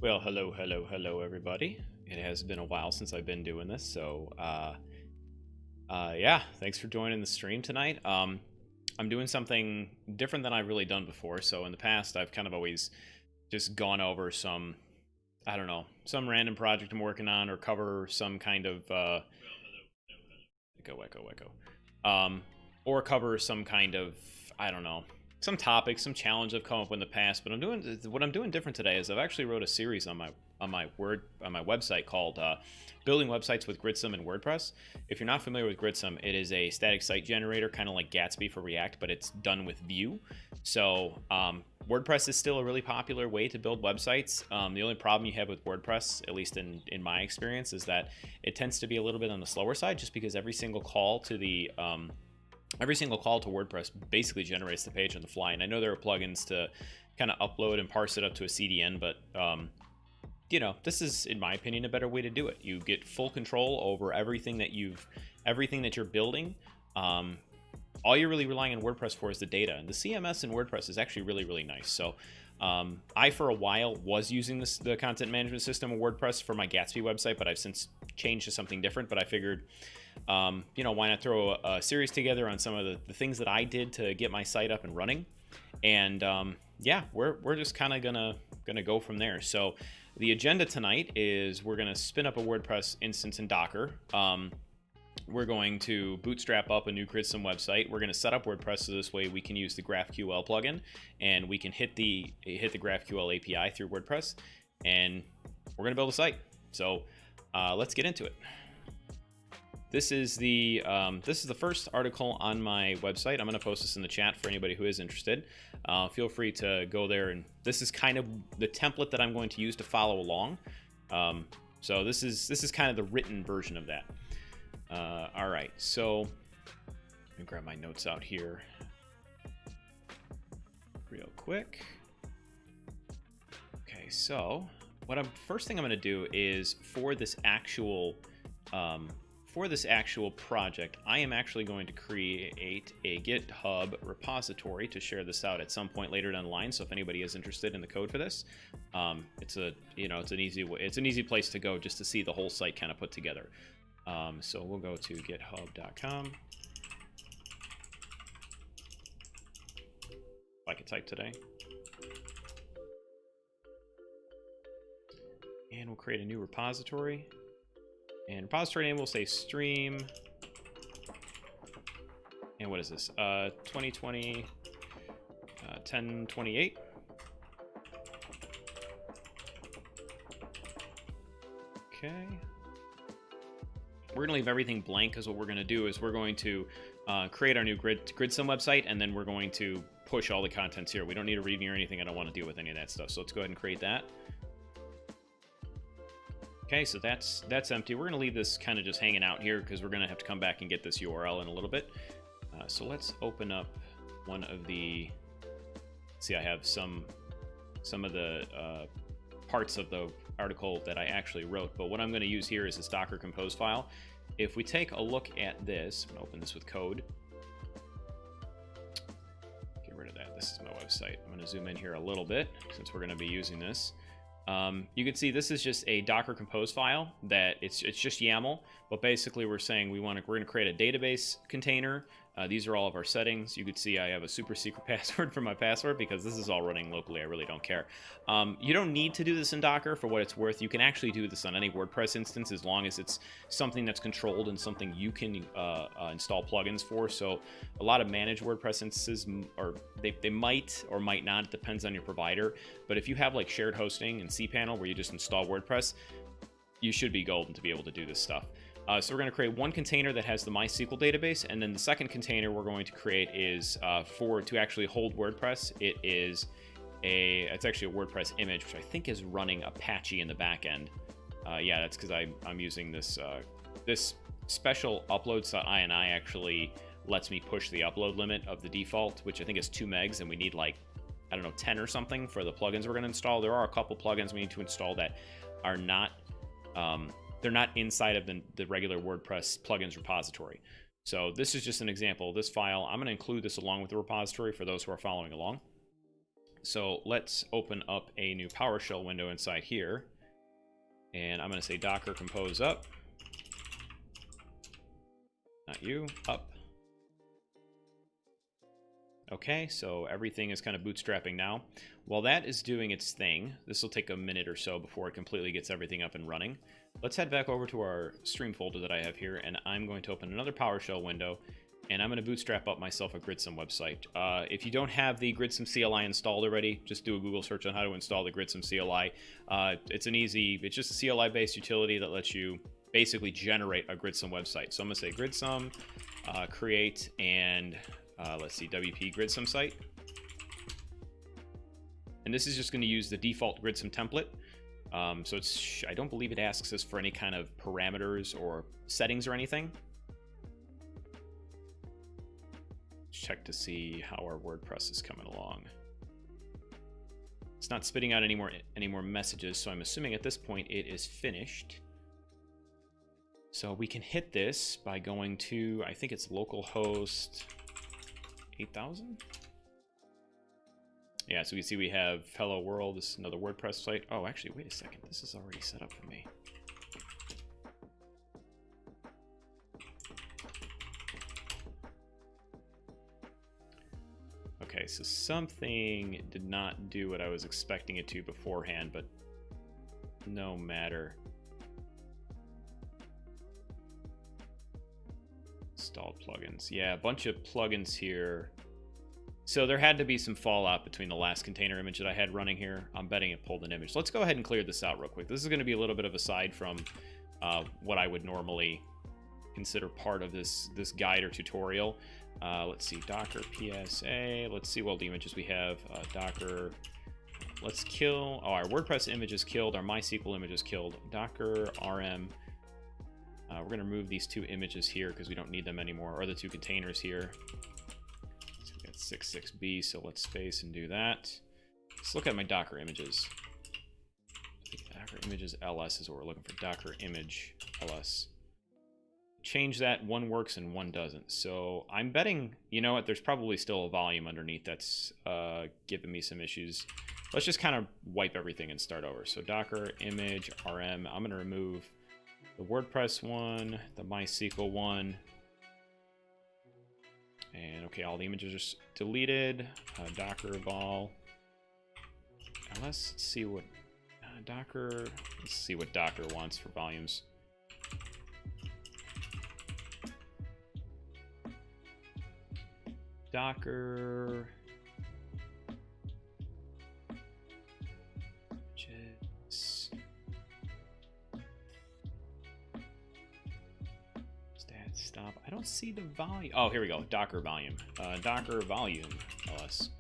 Well, hello, everybody. It has been a while since I've been doing this, so yeah, thanks for joining the stream tonight. I'm doing something different than I've really done before. So in the past, I've kind of always just gone over some, I don't know, some random project I'm working on, or cover some kind of echo, or cover some kind of, I don't know, some topic, some challenge I've come up with in the past. But what I'm doing different today is I've actually wrote a series on my website called Building Websites with Gridsome and WordPress. If you're not familiar with Gridsome, it is a static site generator, kind of like Gatsby for React, but it's done with Vue. So WordPress is still a really popular way to build websites. The only problem you have with WordPress, at least in my experience, is that it tends to be a little bit on the slower side, just because every single call to WordPress basically generates the page on the fly. And I know there are plugins to kind of upload and parse it up to a CDN, but this is, in my opinion, a better way to do it. You get full control over everything that you're building. All you're really relying on WordPress for is the data, and the CMS in WordPress is actually really, really nice. So I, for a while, was using the content management system of WordPress for my Gatsby website, but I've since changed to something different. But I figured, why not throw a series together on some of the things that I did to get my site up and running. And yeah, we're just kind of gonna go from there. So the agenda tonight is we're gonna spin up a WordPress instance in Docker. We're going to bootstrap up a new Gridsome website. We're going to set up WordPress so this way we can use the GraphQL plugin, and we can hit the GraphQL API through WordPress, and we're going to build a site. So let's get into it. This is the first article on my website. I'm going to post this in the chat for anybody who is interested. Feel free to go there, and this is kind of the template that I'm going to use to follow along. So this is kind of the written version of that. All right, so let me grab my notes out here real quick. Okay, so first thing I'm going to do is for this actual project, I am actually going to create a GitHub repository to share this out at some point later down the line. So if anybody is interested in the code for this, it's an easy place to go just to see the whole site kind of put together. So we'll go to github.com. If I could type today. And we'll create a new repository. And repository name will say stream. And what is this? 2020 1028. Okay. We're going to leave everything blank because what we're going to do is we're going to create our new Gridsome website, and then we're going to push all the contents here. We don't need a README or anything. I don't want to deal with any of that stuff. So let's go ahead and create that. Okay, so that's empty. We're going to leave this kind of just hanging out here because we're going to have to come back and get this URL in a little bit. So let's open up one of the... See, I have some of the parts of the article that I actually wrote, but what I'm going to use here is this Docker Compose file. If we take a look at this, I'm going to open this with code. Get rid of that. This is my website. I'm going to zoom in here a little bit since we're going to be using this. You can see this is just a Docker Compose file that it's just YAML, but basically we're saying we're going to create a database container. These are all of our settings. You could see I have a super secret password for my password because this is all running locally. I really don't care. You don't need to do this in Docker for what it's worth. You can actually do this on any WordPress instance as long as it's something that's controlled and something you can install plugins for. So a lot of managed WordPress instances, they might or might not. It depends on your provider. But if you have like shared hosting and cPanel where you just install WordPress, you should be golden to be able to do this stuff. So we're going to create one container that has the MySQL database, and then the second container we're going to create is to actually hold WordPress. It's actually a WordPress image, which I think is running Apache in the back end. Yeah, that's because I'm using this this special uploads.ini actually lets me push the upload limit of the default, which I think is 2 megs, and we need like, I don't know, 10 or something for the plugins we're going to install. There are a couple plugins we need to install that are not they're not inside of the regular WordPress plugins repository. So this is just an example of this file. I'm going to include this along with the repository for those who are following along. So let's open up a new PowerShell window inside here. And I'm going to say docker compose up. Not you, up. Okay, so everything is kind of bootstrapping now. While that is doing its thing, this will take a minute or so before it completely gets everything up and running. Let's head back over to our stream folder that I have here, and I'm going to open another PowerShell window, and I'm going to bootstrap up myself a Gridsome website. If you don't have the Gridsome CLI installed already, just do a Google search on how to install the Gridsome CLI. It's just a CLI-based utility that lets you basically generate a Gridsome website. So I'm going to say Gridsome, create, and let's see, WP Gridsome site. And this is just going to use the default Gridsome template. So I don't believe it asks us for any kind of parameters or settings or anything. Check to see how our WordPress is coming along. It's not spitting out any more messages, so I'm assuming at this point it is finished. So we can hit this by going to, I think it's localhost 8000. Yeah, so we see we have Hello World. This is another WordPress site. Oh, actually, wait a second. This is already set up for me. Okay, so something did not do what I was expecting it to beforehand, but no matter. Installed plugins. Yeah, a bunch of plugins here. So there had to be some fallout between the last container image that I had running here. I'm betting it pulled an image. Let's go ahead and clear this out real quick. This is going to be a little bit of a side from what I would normally consider part of this guide or tutorial. Let's see, Docker PSA. Let's see what the images we have. Docker. Let's kill. Oh, our WordPress image is killed. Our MySQL image is killed. Docker RM. We're going to remove these two images here because we don't need them anymore, or the two containers here. 66B, so let's space and do that. Let's look at my Docker images. I think Docker images ls is what we're looking for. Docker image ls. Change that, one works and one doesn't. So I'm betting, you know what, there's probably still a volume underneath that's giving me some issues. Let's just kind of wipe everything and start over. So Docker image rm. I'm going to remove the WordPress one, the MySQL one. And okay, all the images are deleted. Docker vol. Let's see what Docker. Let's see what Docker wants for volumes. Docker. Stop. I don't see the volume. Oh, here we go. Docker volume. Docker volume ls.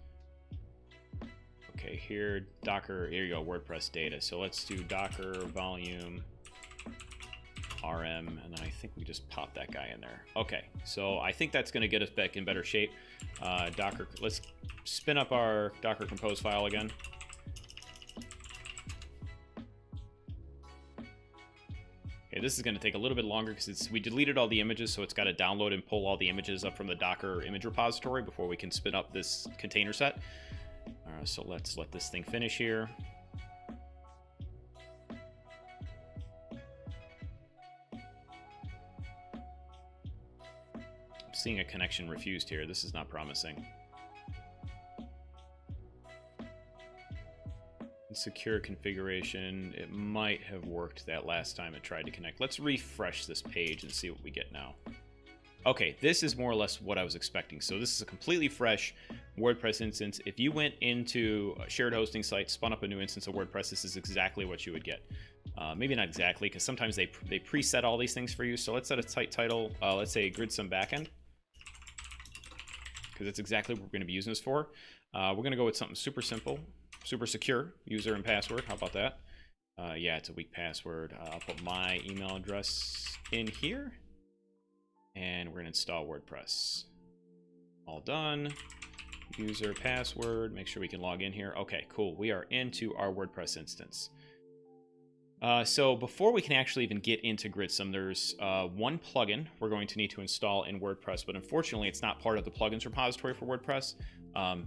Okay, here Docker. Here you go. WordPress data. So let's do Docker volume rm, and then I think we just pop that guy in there. Okay, so I think that's going to get us back in better shape. Docker. Let's spin up our Docker compose file again. Okay, this is going to take a little bit longer because we deleted all the images, so it's got to download and pull all the images up from the Docker image repository before we can spin up this container set. So let's let this thing finish here. I'm seeing a connection refused here. This is not promising. Secure configuration. It might have worked that last time it tried to connect. Let's refresh this page and see what we get now. Okay, this is more or less what I was expecting. So this is a completely fresh WordPress instance. If you went into a shared hosting site, spun up a new instance of WordPress, this is exactly what you would get. Maybe not exactly, because sometimes they preset all these things for you. So let's set a site title. Let's say Gridsome Backend, because that's exactly what we're going to be using this for. We're going to go with something super simple. Super secure, user and password. How about that? Yeah, it's a weak password. I'll put my email address in here. And we're going to install WordPress. All done. User, password. Make sure we can log in here. Okay, cool. We are into our WordPress instance. So before we can actually even get into Gridsome, there's one plugin we're going to need to install in WordPress, but unfortunately it's not part of the plugins repository for WordPress.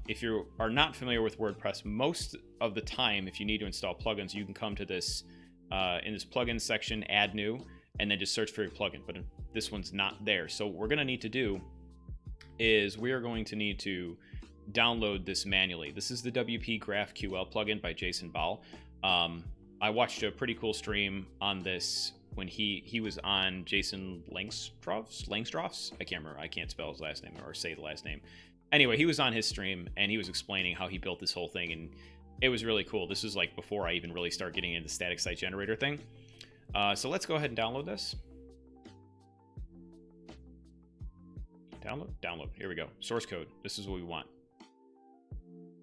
If you are not familiar with WordPress, most of the time, if you need to install plugins, you can come to this in this plugin section, add new, and then just search for your plugin, but this one's not there. So what we're going to need to do is we are going to need to download this manually. This is the WP GraphQL plugin by Jason Ball. I watched a pretty cool stream on this when he was on Jason Langstroth's. I can't remember. I can't spell his last name or say the last name. Anyway, he was on his stream and he was explaining how he built this whole thing, and it was really cool. This was like before I even really started getting into the static site generator thing. So let's go ahead and download this. Download. Here we go. Source code. This is what we want.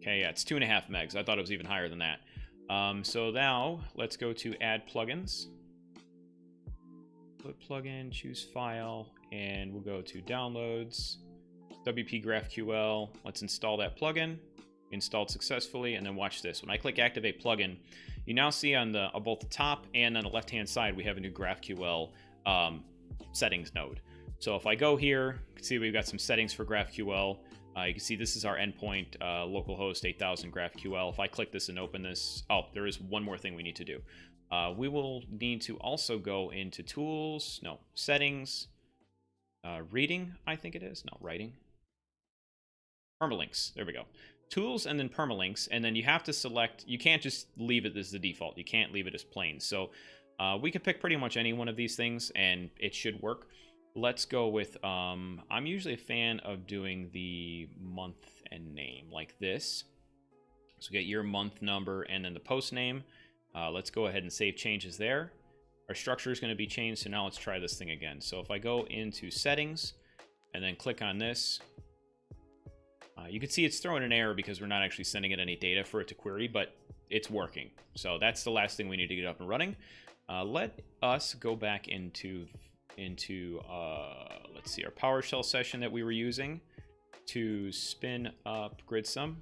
Okay, yeah, it's 2.5 megs. I thought it was even higher than that. So now let's go to add plugins. Put plugin, choose file, and we'll go to downloads, WP GraphQL. Let's install that plugin. Installed successfully, and then watch this. When I click activate plugin, you now see on the both the top and on the left hand side we have a new GraphQL settings node. So if I go here, you can see we've got some settings for GraphQL. You can see this is our endpoint, localhost 8000 GraphQL. If I click this and open this, oh, there is one more thing we need to do. We will need to also go into tools, no, settings, reading, I think it is, no, writing, permalinks, there we go. Tools and then permalinks, and then you have to select, you can't just leave it as the default, you can't leave it as plain. So we could pick pretty much any one of these things and it should work. Let's go with, I'm usually a fan of doing the month and name like this. So get year, month, number, and then the post name. Let's go ahead and save changes there. Our structure is going to be changed, so now let's try this thing again. So if I go into settings and then click on this, you can see it's throwing an error because we're not actually sending it any data for it to query, but it's working. So that's the last thing we need to get up and running. Let us go back into let's see, our PowerShell session that we were using to spin up Gridsome.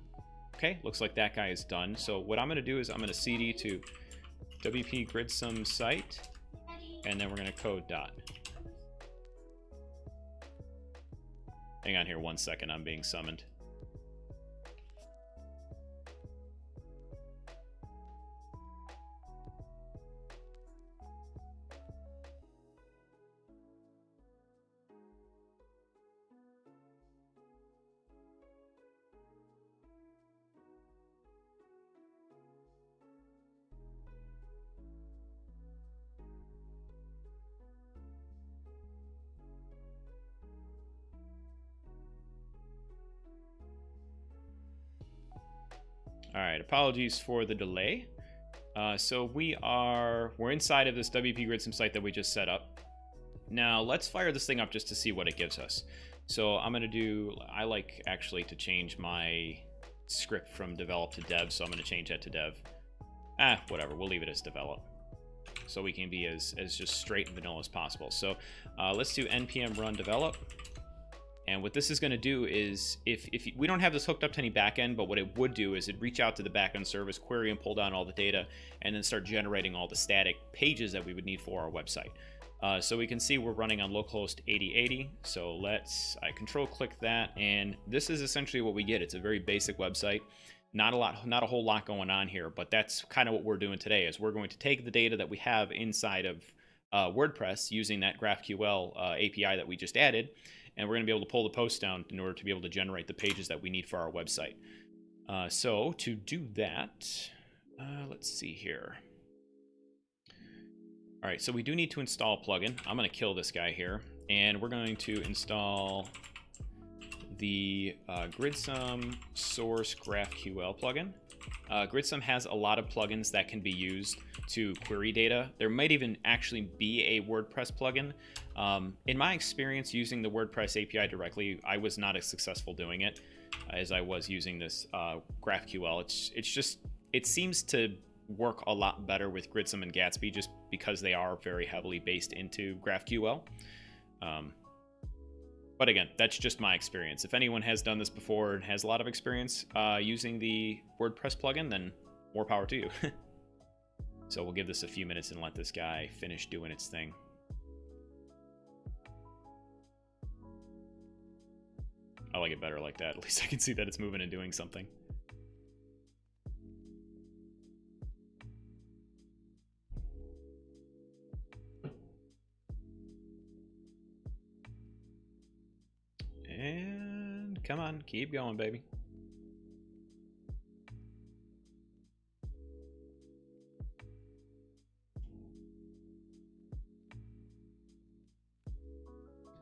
Okay, looks like that guy is done. So what I'm going to do is I'm going to cd to WP Gridsome site, and then we're going to code dot. Hang on here 1 second, I'm being summoned. All right, apologies for the delay. So we're inside of this WP Gridsome site that we just set up. Now let's fire this thing up just to see what it gives us. So I'm gonna do, I like actually to change my script from develop to dev, so I'm gonna change that to dev. Whatever, we'll leave it as develop, so we can be as just straight and vanilla as possible. So let's do npm run develop. And what this is going to do is, if we don't have this hooked up to any backend, but what it would do is it'd reach out to the backend service, query and pull down all the data, and then start generating all the static pages that we would need for our website. So we can see we're running on localhost 8080. So I control click that, and this is essentially what we get. It's a very basic website. Not a whole lot going on here, but that's kind of what we're doing today. Is we're going to take the data that we have inside of WordPress using that GraphQL API that we just added, and we're going to be able to pull the posts down in order to be able to generate the pages that we need for our website. So to do that, let's see here. All right, so we do need to install a plugin. I'm going to kill this guy here, and we're going to install the Gridsome source GraphQL plugin. Gridsome has a lot of plugins that can be used to query data. There might even actually be a WordPress plugin. In my experience using the WordPress API directly, I was not as successful doing it as I was using this GraphQL. It seems to work a lot better with Gridsome and Gatsby just because they are very heavily based into GraphQL. But again, that's just my experience. If anyone has done this before and has a lot of experience using the WordPress plugin, then more power to you. So we'll give this a few minutes and let this guy finish doing its thing. I like it better like that. At least I can see that it's moving and doing something. And come on, keep going, baby.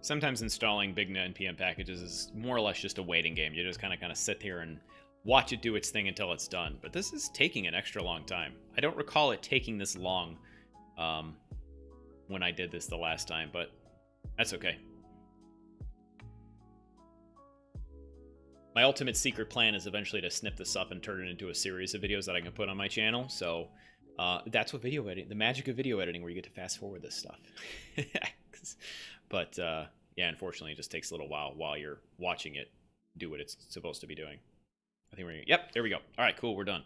Sometimes installing big NPM packages is more or less just a waiting game. You just kind of sit here and watch it do its thing until it's done. But this is taking an extra long time. I don't recall it taking this long when I did this the last time, but that's okay. My ultimate secret plan is eventually to snip this up and turn it into a series of videos that I can put on my channel. So that's what video editing, the magic of video editing, where you get to fast forward this stuff. But yeah, unfortunately, it just takes a little while you're watching it do what it's supposed to be doing. I think we're gonna, yep, there we go. All right, cool, we're done.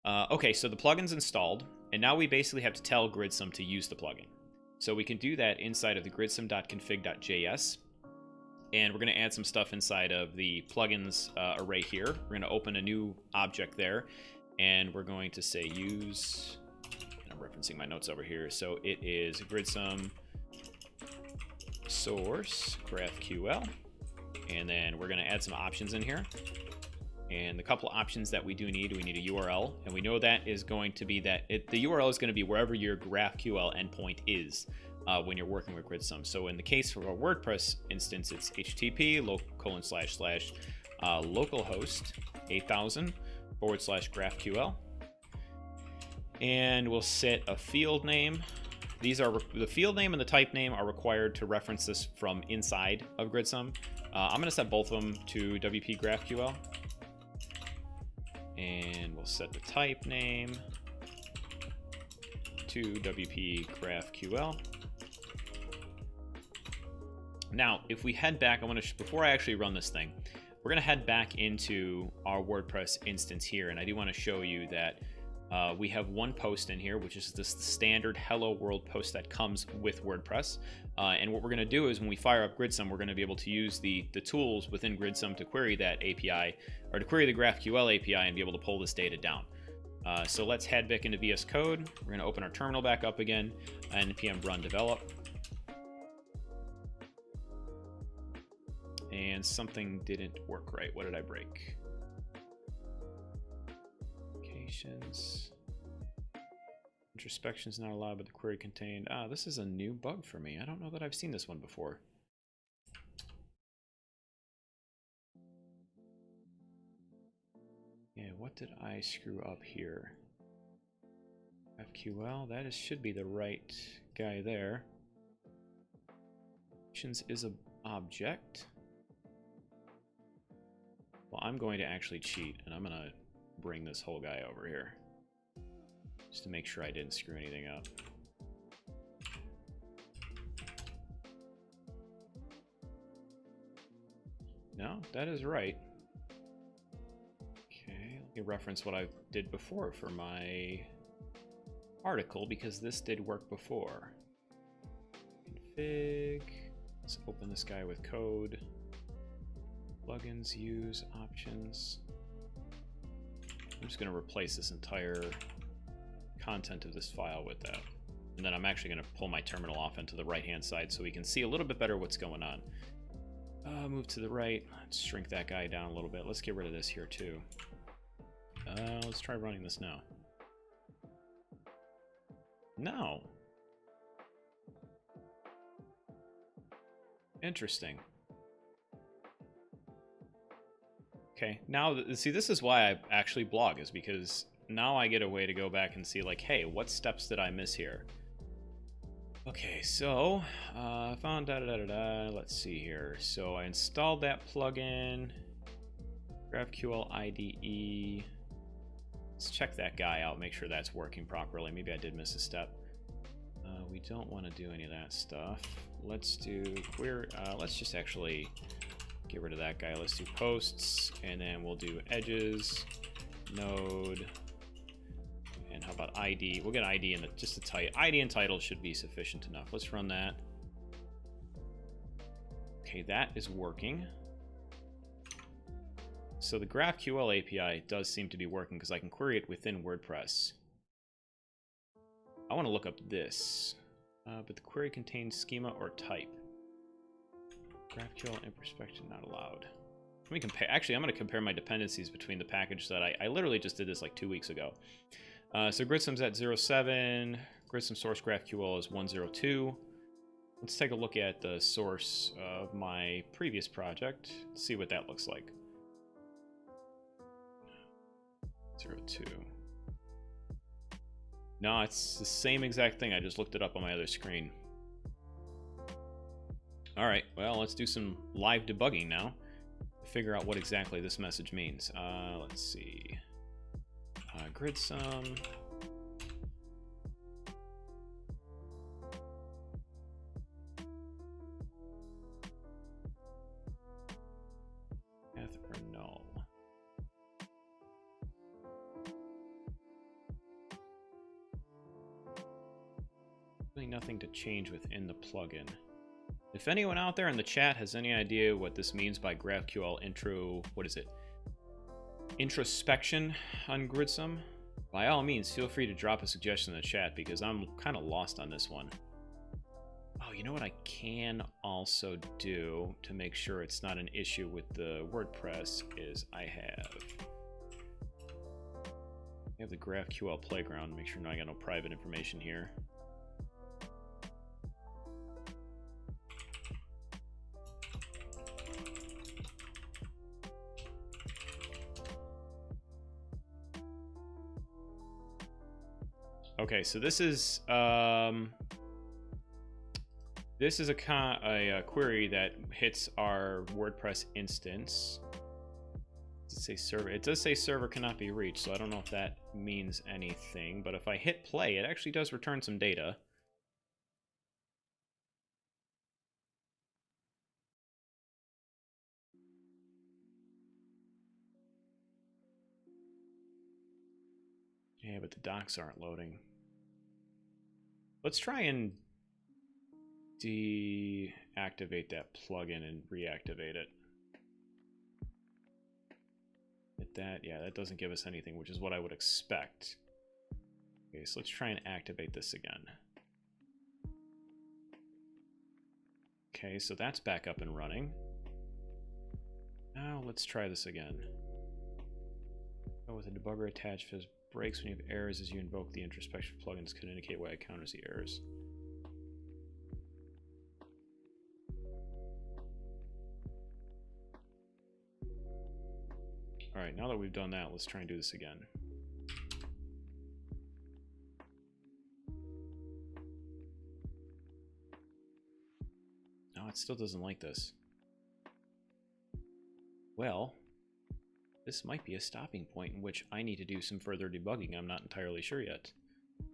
Okay, so the plugin's installed, and now we basically have to tell Gridsome to use the plugin. So we can do that inside of the gridsome.config.js, and we're going to add some stuff inside of the plugins array here. We're going to open a new object there, and we're going to say use, and I'm referencing my notes over here, so it is Gridsome source GraphQL, and then we're going to add some options in here. And the couple options that we do need, we need a URL, and we know that is going to be that the URL is going to be wherever your GraphQL endpoint is when you're working with Gridsome. So in the case of our WordPress instance, it's http localhost 8000 /GraphQL, and we'll set a field name. These are the field name and the type name are required to reference this from inside of Gridsome. I'm going to set both of them to WP GraphQL. And we'll set the type name to WP GraphQL. Now, if we head back, before I actually run this thing, we're going to head back into our WordPress instance here, and I do want to show you that we have one post in here, which is this standard Hello World post that comes with WordPress. And what we're going to do is when we fire up Gridsome, we're going to be able to use the tools within Gridsome to query that API, or to query the GraphQL API and be able to pull this data down. So let's head back into VS Code. We're going to open our terminal back up again, and npm run develop. And something didn't work right. What did I break? Introspection is not allowed, but the query contained. This is a new bug for me. I don't know that I've seen this one before. Yeah, what did I screw up here? GraphQL, that should be the right guy there. Actions is a object. Well, I'm going to actually cheat, and I'm going to bring this whole guy over here just to make sure I didn't screw anything up. No, that is right. Okay, let me reference what I did before for my article, because this did work before. Config. Let's open this guy with code. Plugins, use, options. I'm just going to replace this entire content of this file with that. And then I'm actually going to pull my terminal off into the right-hand side so we can see a little bit better what's going on. Move to the right. Let's shrink that guy down a little bit. Let's get rid of this here too. Let's try running this now. No. Interesting. Okay, now, see, this is why I actually blog, is because now I get a way to go back and see, like, hey, what steps did I miss here? Okay, so, found let's see here. So I installed that plugin, GraphQL IDE. Let's check that guy out, make sure that's working properly. Maybe I did miss a step. We don't want to do any of that stuff. Let's do query, let's just actually get rid of that guy. Let's do posts, and then we'll do edges, node, and And how about ID? We'll get ID and just a title. ID and title should be sufficient enough. Let's run that. Okay, that is working. So the GraphQL API does seem to be working because I can query it within WordPress. I want to look up this, but the query contains schema or type. GraphQL introspection not allowed. Let me compare. Actually, I'm going to compare my dependencies between the package that I literally just did this like 2 weeks ago. So Gridsome's at 0.7. Gridsome source GraphQL is 1.0.2. Let's take a look at the source of my previous project. See what that looks like. 0.2. No, it's the same exact thing. I just looked it up on my other screen. All right, well, let's do some live debugging now to figure out what exactly this message means. Let's see. Gridsome. Path or null. Really nothing to change within the plugin. If anyone out there in the chat has any idea what this means by GraphQL intro, what is it? Introspection on Gridsome, by all means, feel free to drop a suggestion in the chat because I'm kind of lost on this one. Oh, you know what I can also do to make sure it's not an issue with the WordPress is I have the GraphQL playground. Make sure I got no private information here. Okay, so this is a query that hits our WordPress instance. Does it say server? It does say server cannot be reached, so I don't know if that means anything. But if I hit play, it actually does return some data. Yeah, but the docs aren't loading. Let's try and deactivate that plugin and reactivate it. Hit that. Yeah, that doesn't give us anything, which is what I would expect. Okay, so let's try and activate this again. Okay, so that's back up and running. Now let's try this again. Oh, with a debugger attached, if it breaks when you have errors as you invoke the introspection plugins could indicate why it counters the errors. All right, now that we've done that, let's try and do this again. No, it still doesn't like this. Well, this might be a stopping point in which I need to do some further debugging. I'm not entirely sure yet.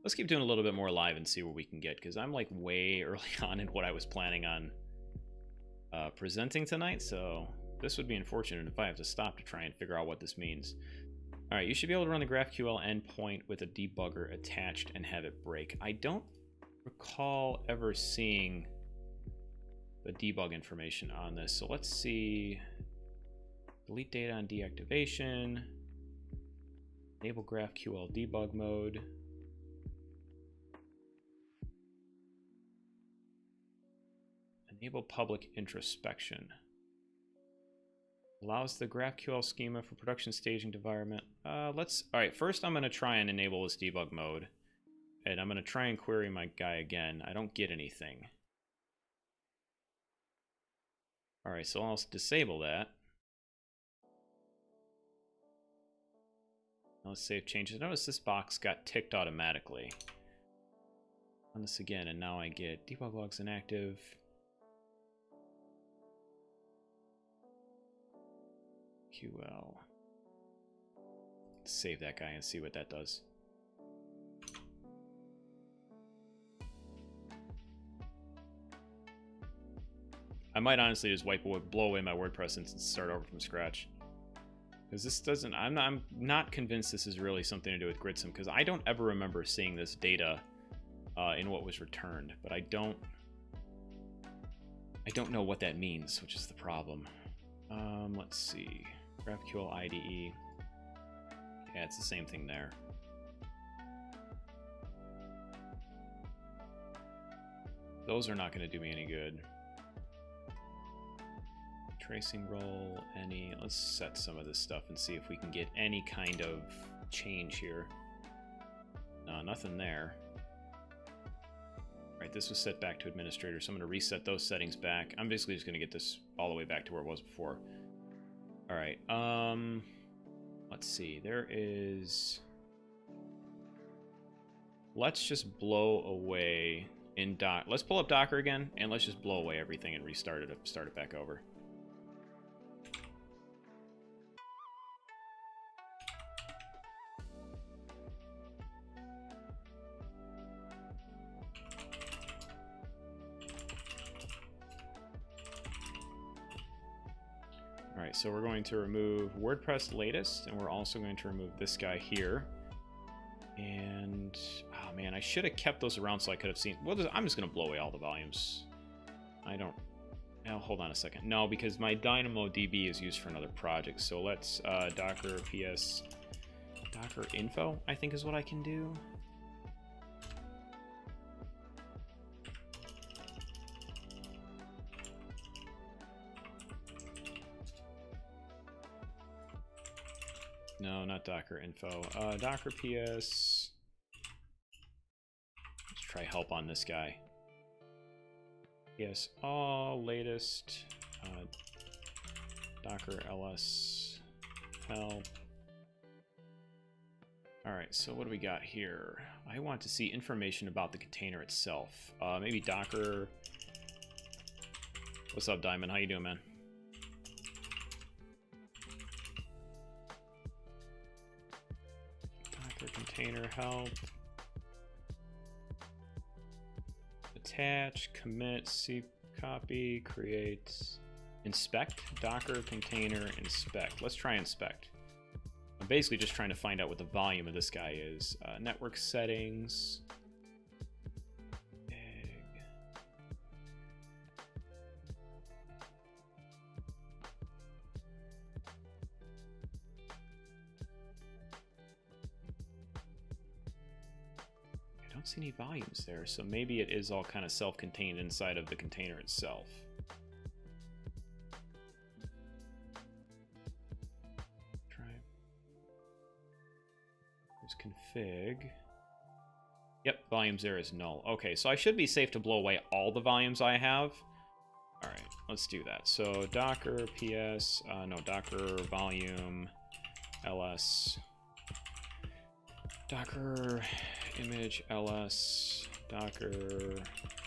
Let's keep doing a little bit more live and see where we can get, because I'm like way early on in what I was planning on presenting tonight, so this would be unfortunate if I have to stop to try and figure out what this means. All right, you should be able to run the GraphQL endpoint with a debugger attached and have it break. I don't recall ever seeing the debug information on this, so let's see. Delete data on deactivation. Enable GraphQL debug mode. Enable public introspection. Allows the GraphQL schema for production staging environment. All right, first I'm going to try and enable this debug mode. And I'm going to try and query my guy again. I don't get anything. All right, so I'll disable that. Let's save changes. Notice this box got ticked automatically. Run this again, and now I get debug logs inactive. QL. Let's save that guy and see what that does. I might honestly just blow away my WordPress instance and start over from scratch. Because this doesn't, I'm not convinced this is really something to do with Gridsome, because I don't ever remember seeing this data in what was returned, but I don't know what that means, which is the problem. Let's see, GraphQL IDE. Yeah, it's the same thing there. Those are not going to do me any good. Tracing role, any. Let's set some of this stuff and see if we can get any kind of change here. No, nothing there. All right, this was set back to administrator, so I'm going to reset those settings back. I'm basically just going to get this all the way back to where it was before. All right, let's see. There is. Let's just blow away in Doc. Let's pull up Docker again, and let's just blow away everything and restart it. Start it back over. All right, so we're going to remove WordPress latest, and we're also going to remove this guy here. And, oh man, I should have kept those around so I could have seen. Well, I'm just going to blow away all the volumes. I don't. Now, hold on a second. No, because my DynamoDB is used for another project. So let's Docker PS Docker info, I think is what I can do. No, not Docker info. Docker PS. Let's try help on this guy. Yes, all latest. Docker ls help. All right, so what do we got here? I want to see information about the container itself. Maybe Docker. What's up, Diamond? How you doing, man? Container help, attach, commit, copy, create, inspect, Docker container inspect. Let's try inspect. I'm basically just trying to find out what the volume of this guy is. Network settings. I don't see any volumes there, so maybe it is all kind of self-contained inside of the container itself. Try. There's config. Yep, volumes there is null. Okay, so I should be safe to blow away all the volumes I have. All right, let's do that. So Docker PS, no, Docker volume ls. Docker image ls, Docker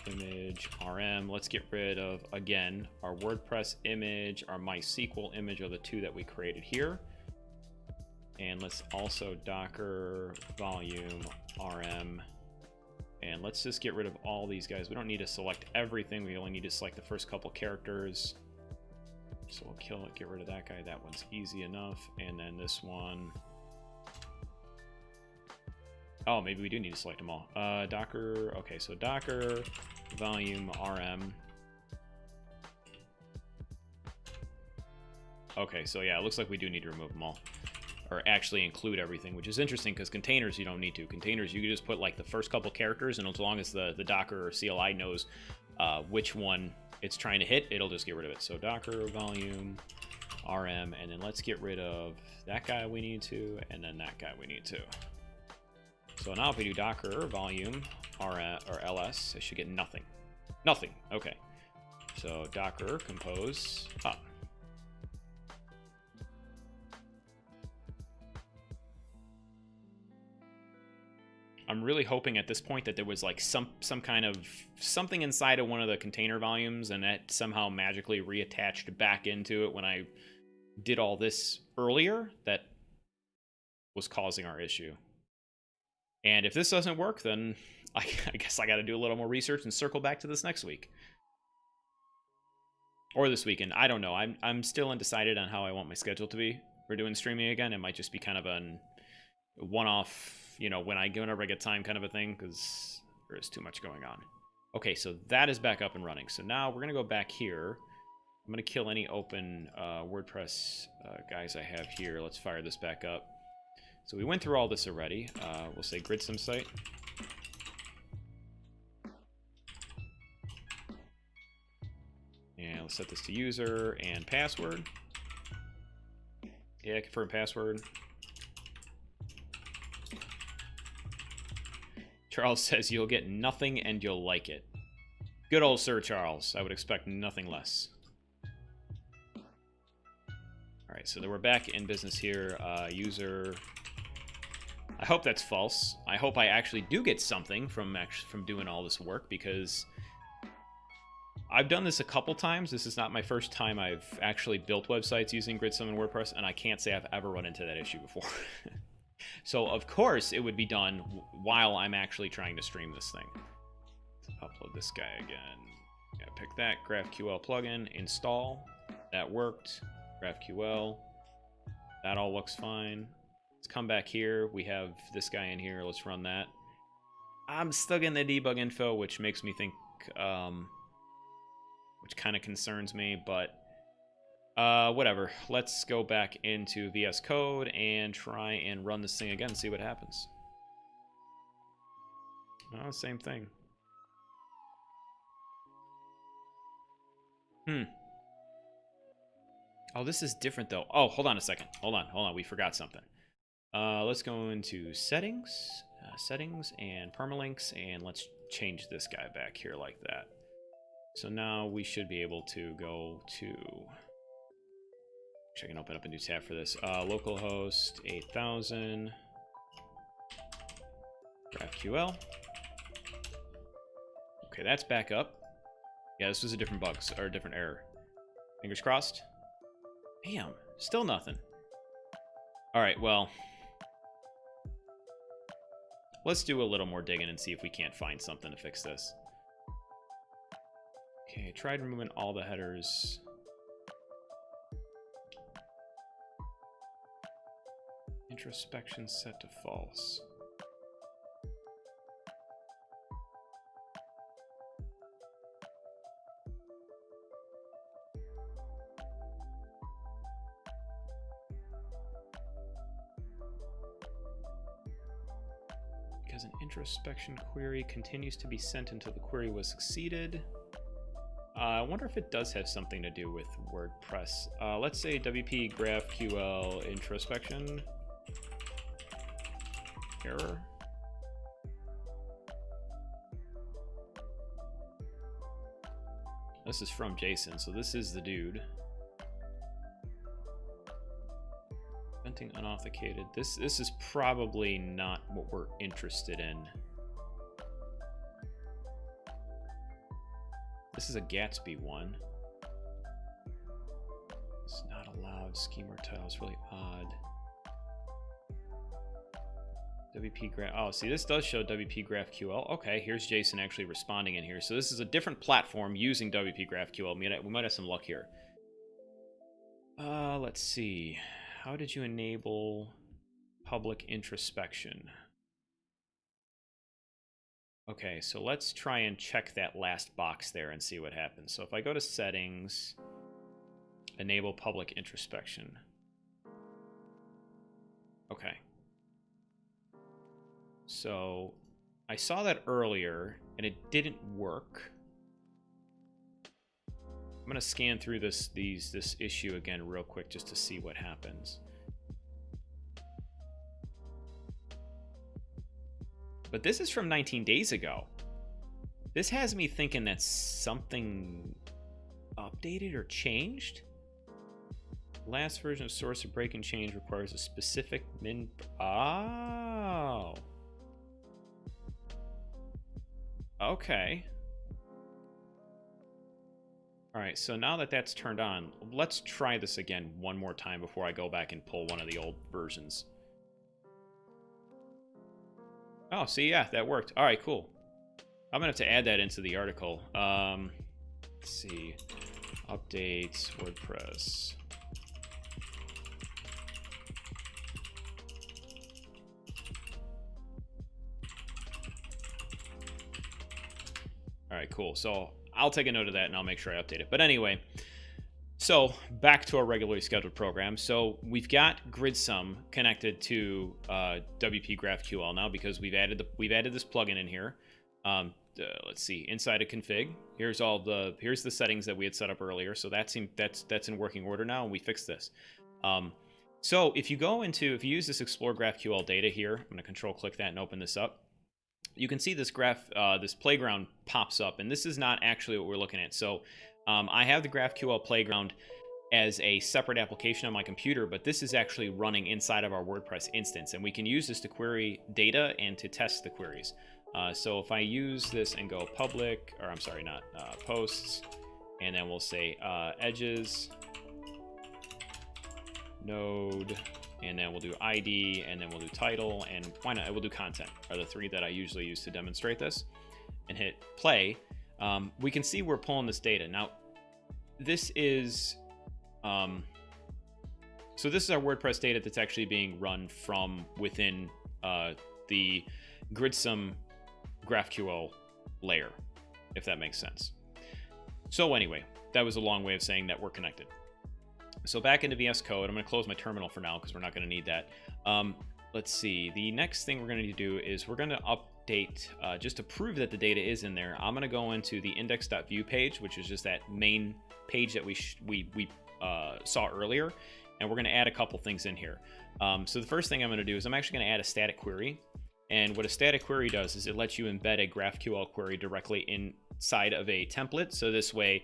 image rm. Let's get rid of, again, our WordPress image, our MySQL image are the two that we created here. And let's also Docker volume rm. And let's just get rid of all these guys. We don't need to select everything. We only need to select the first couple characters. So we'll kill it, get rid of that guy. That one's easy enough. And then this one. Oh, maybe we do need to select them all. Docker, okay, so Docker volume rm. Okay, so yeah, it looks like we do need to remove them all. Or actually include everything, which is interesting because containers you don't need to. Containers, you can just put like the first couple characters, and as long as the Docker or CLI knows which one it's trying to hit, it'll just get rid of it. So Docker volume rm, and then let's get rid of that guy we need to, and then that guy we need to. So now if we do Docker volume rm or ls, it should get nothing. Nothing. Okay. So Docker compose up. I'm really hoping at this point that there was like some kind of something inside of one of the container volumes, and that somehow magically reattached back into it when I did all this earlier that was causing our issue. And if this doesn't work, then I guess I got to do a little more research and circle back to this next week. Or this weekend. I don't know. I'm still undecided on how I want my schedule to be for doing streaming again. It might just be kind of a one-off, you know, whenever I get time kind of a thing, because there is too much going on. Okay, so that is back up and running. So now we're going to go back here. I'm going to kill any open WordPress guys I have here. Let's fire this back up. So we went through all this already. We'll say Gridsome site. And let's set this to user and password. Yeah, confirm password. Charles says you'll get nothing and you'll like it. Good old Sir Charles. I would expect nothing less. All right, so then we're back in business here. User. I hope that's false. I hope I actually do get something from doing all this work, because I've done this a couple times. This is not my first time I've actually built websites using Gridsome and WordPress, and I can't say I've ever run into that issue before. So, of course, it would be done while I'm actually trying to stream this thing. Let's upload this guy again. Gotta pick that. GraphQL plugin. Install. That worked. GraphQL. That all looks fine. Let's come back here. We have this guy in here. Let's run that. I'm still getting the debug info, which makes me think... which kind of concerns me, but... whatever. Let's go back into VS Code and try and run this thing again and see what happens. Oh, same thing. Oh, this is different though. Oh, hold on a second. Hold on. We forgot something. Let's go into settings, and permalinks, and let's change this guy back here like that. So now we should be able to go to... Actually, I can open up a new tab for this. Localhost 8000. GraphQL. Okay, that's back up. Yeah, this was a different bug, or a different error. Fingers crossed. Damn, still nothing. Alright, well. Let's do a little more digging and see if we can't find something to fix this. Okay, I tried removing all the headers. Introspection set to false. Because an introspection query continues to be sent until the query was succeeded. I wonder if it does have something to do with WordPress. Let's say WP GraphQL introspection. Error. This is from Jason, so this is the dude. Venting unauthenticated. This is probably not what we're interested in. This is a Gatsby one. It's not allowed. Schema title is really odd. WP Graph. Oh, see, this does show WP GraphQL. Okay, here's Jason actually responding in here. So this is a different platform using WP GraphQL. We might have some luck here. Let's see. How did you enable public introspection? Okay, so let's try and check that last box there and see what happens. So if I go to settings, enable public introspection. Okay. So I saw that earlier and it didn't work. I'm gonna scan through this issue again real quick just to see what happens. But this is from 19 days ago. This has me thinking that something updated or changed. Last version of source of break and change requires a specific min. Oh. Okay. All right, so now that that's turned on, let's try this again one more time before I go back and pull one of the old versions. Oh, see, yeah, that worked. All right, cool. I'm gonna have to add that into the article. Let's see, updates WordPress All right, cool. So I'll take a note of that and I'll make sure I update it. But anyway, so back to our regularly scheduled program. So we've got Gridsome connected to WP GraphQL now because we've added this plugin in here. Let's see, inside of config. Here's the settings that we had set up earlier. So that's in working order now, and we fixed this. So if you use this Explore GraphQL data here, I'm going to control click that and open this up. You can see this this playground pops up, and this is not actually what we're looking at. So I have the GraphQL playground as a separate application on my computer, but this is actually running inside of our WordPress instance, and we can use this to query data and to test the queries. So if I use this and go public, or I'm sorry, not posts, and then we'll say edges, node, and then we'll do ID, and then we'll do title, and why not? We'll do content, are the three that I usually use to demonstrate this, and hit play. We can see we're pulling this data. Now, this is, so this is our WordPress data that's actually being run from within the Gridsome GraphQL layer, if that makes sense. So anyway, that was a long way of saying that we're connected. So back into VS Code, I'm going to close my terminal for now because we're not going to need that. Let's see. The next thing we're going to do is we're going to update, just to prove that the data is in there. I'm going to go into the index.view page, which is just that main page that we saw earlier, and we're going to add a couple things in here. So the first thing I'm going to do is I'm actually going to add a static query. And what a static query does is it lets you embed a GraphQL query directly inside of a template. So this way,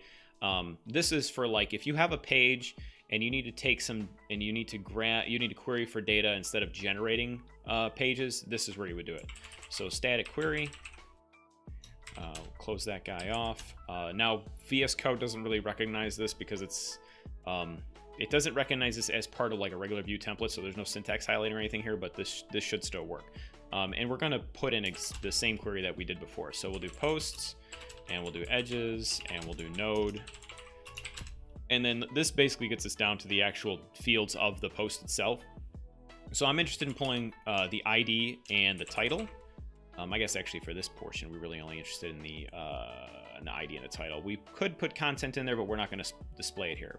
this is for like if you have a page and you need to take some and you need to query for data instead of generating pages, this is where you would do it. So static query, close that guy off. Now VS Code doesn't really recognize this because it doesn't recognize this as part of like a regular view template, so there's no syntax highlighting or anything here, but this should still work. And we're going to put in the same query that we did before. So we'll do posts, and we'll do edges, and we'll do node. And then this basically gets us down to the actual fields of the post itself. So I'm interested in pulling the ID and the title. I guess actually for this portion, we're really only interested in the ID and the title. We could put content in there, but we're not going to display it here.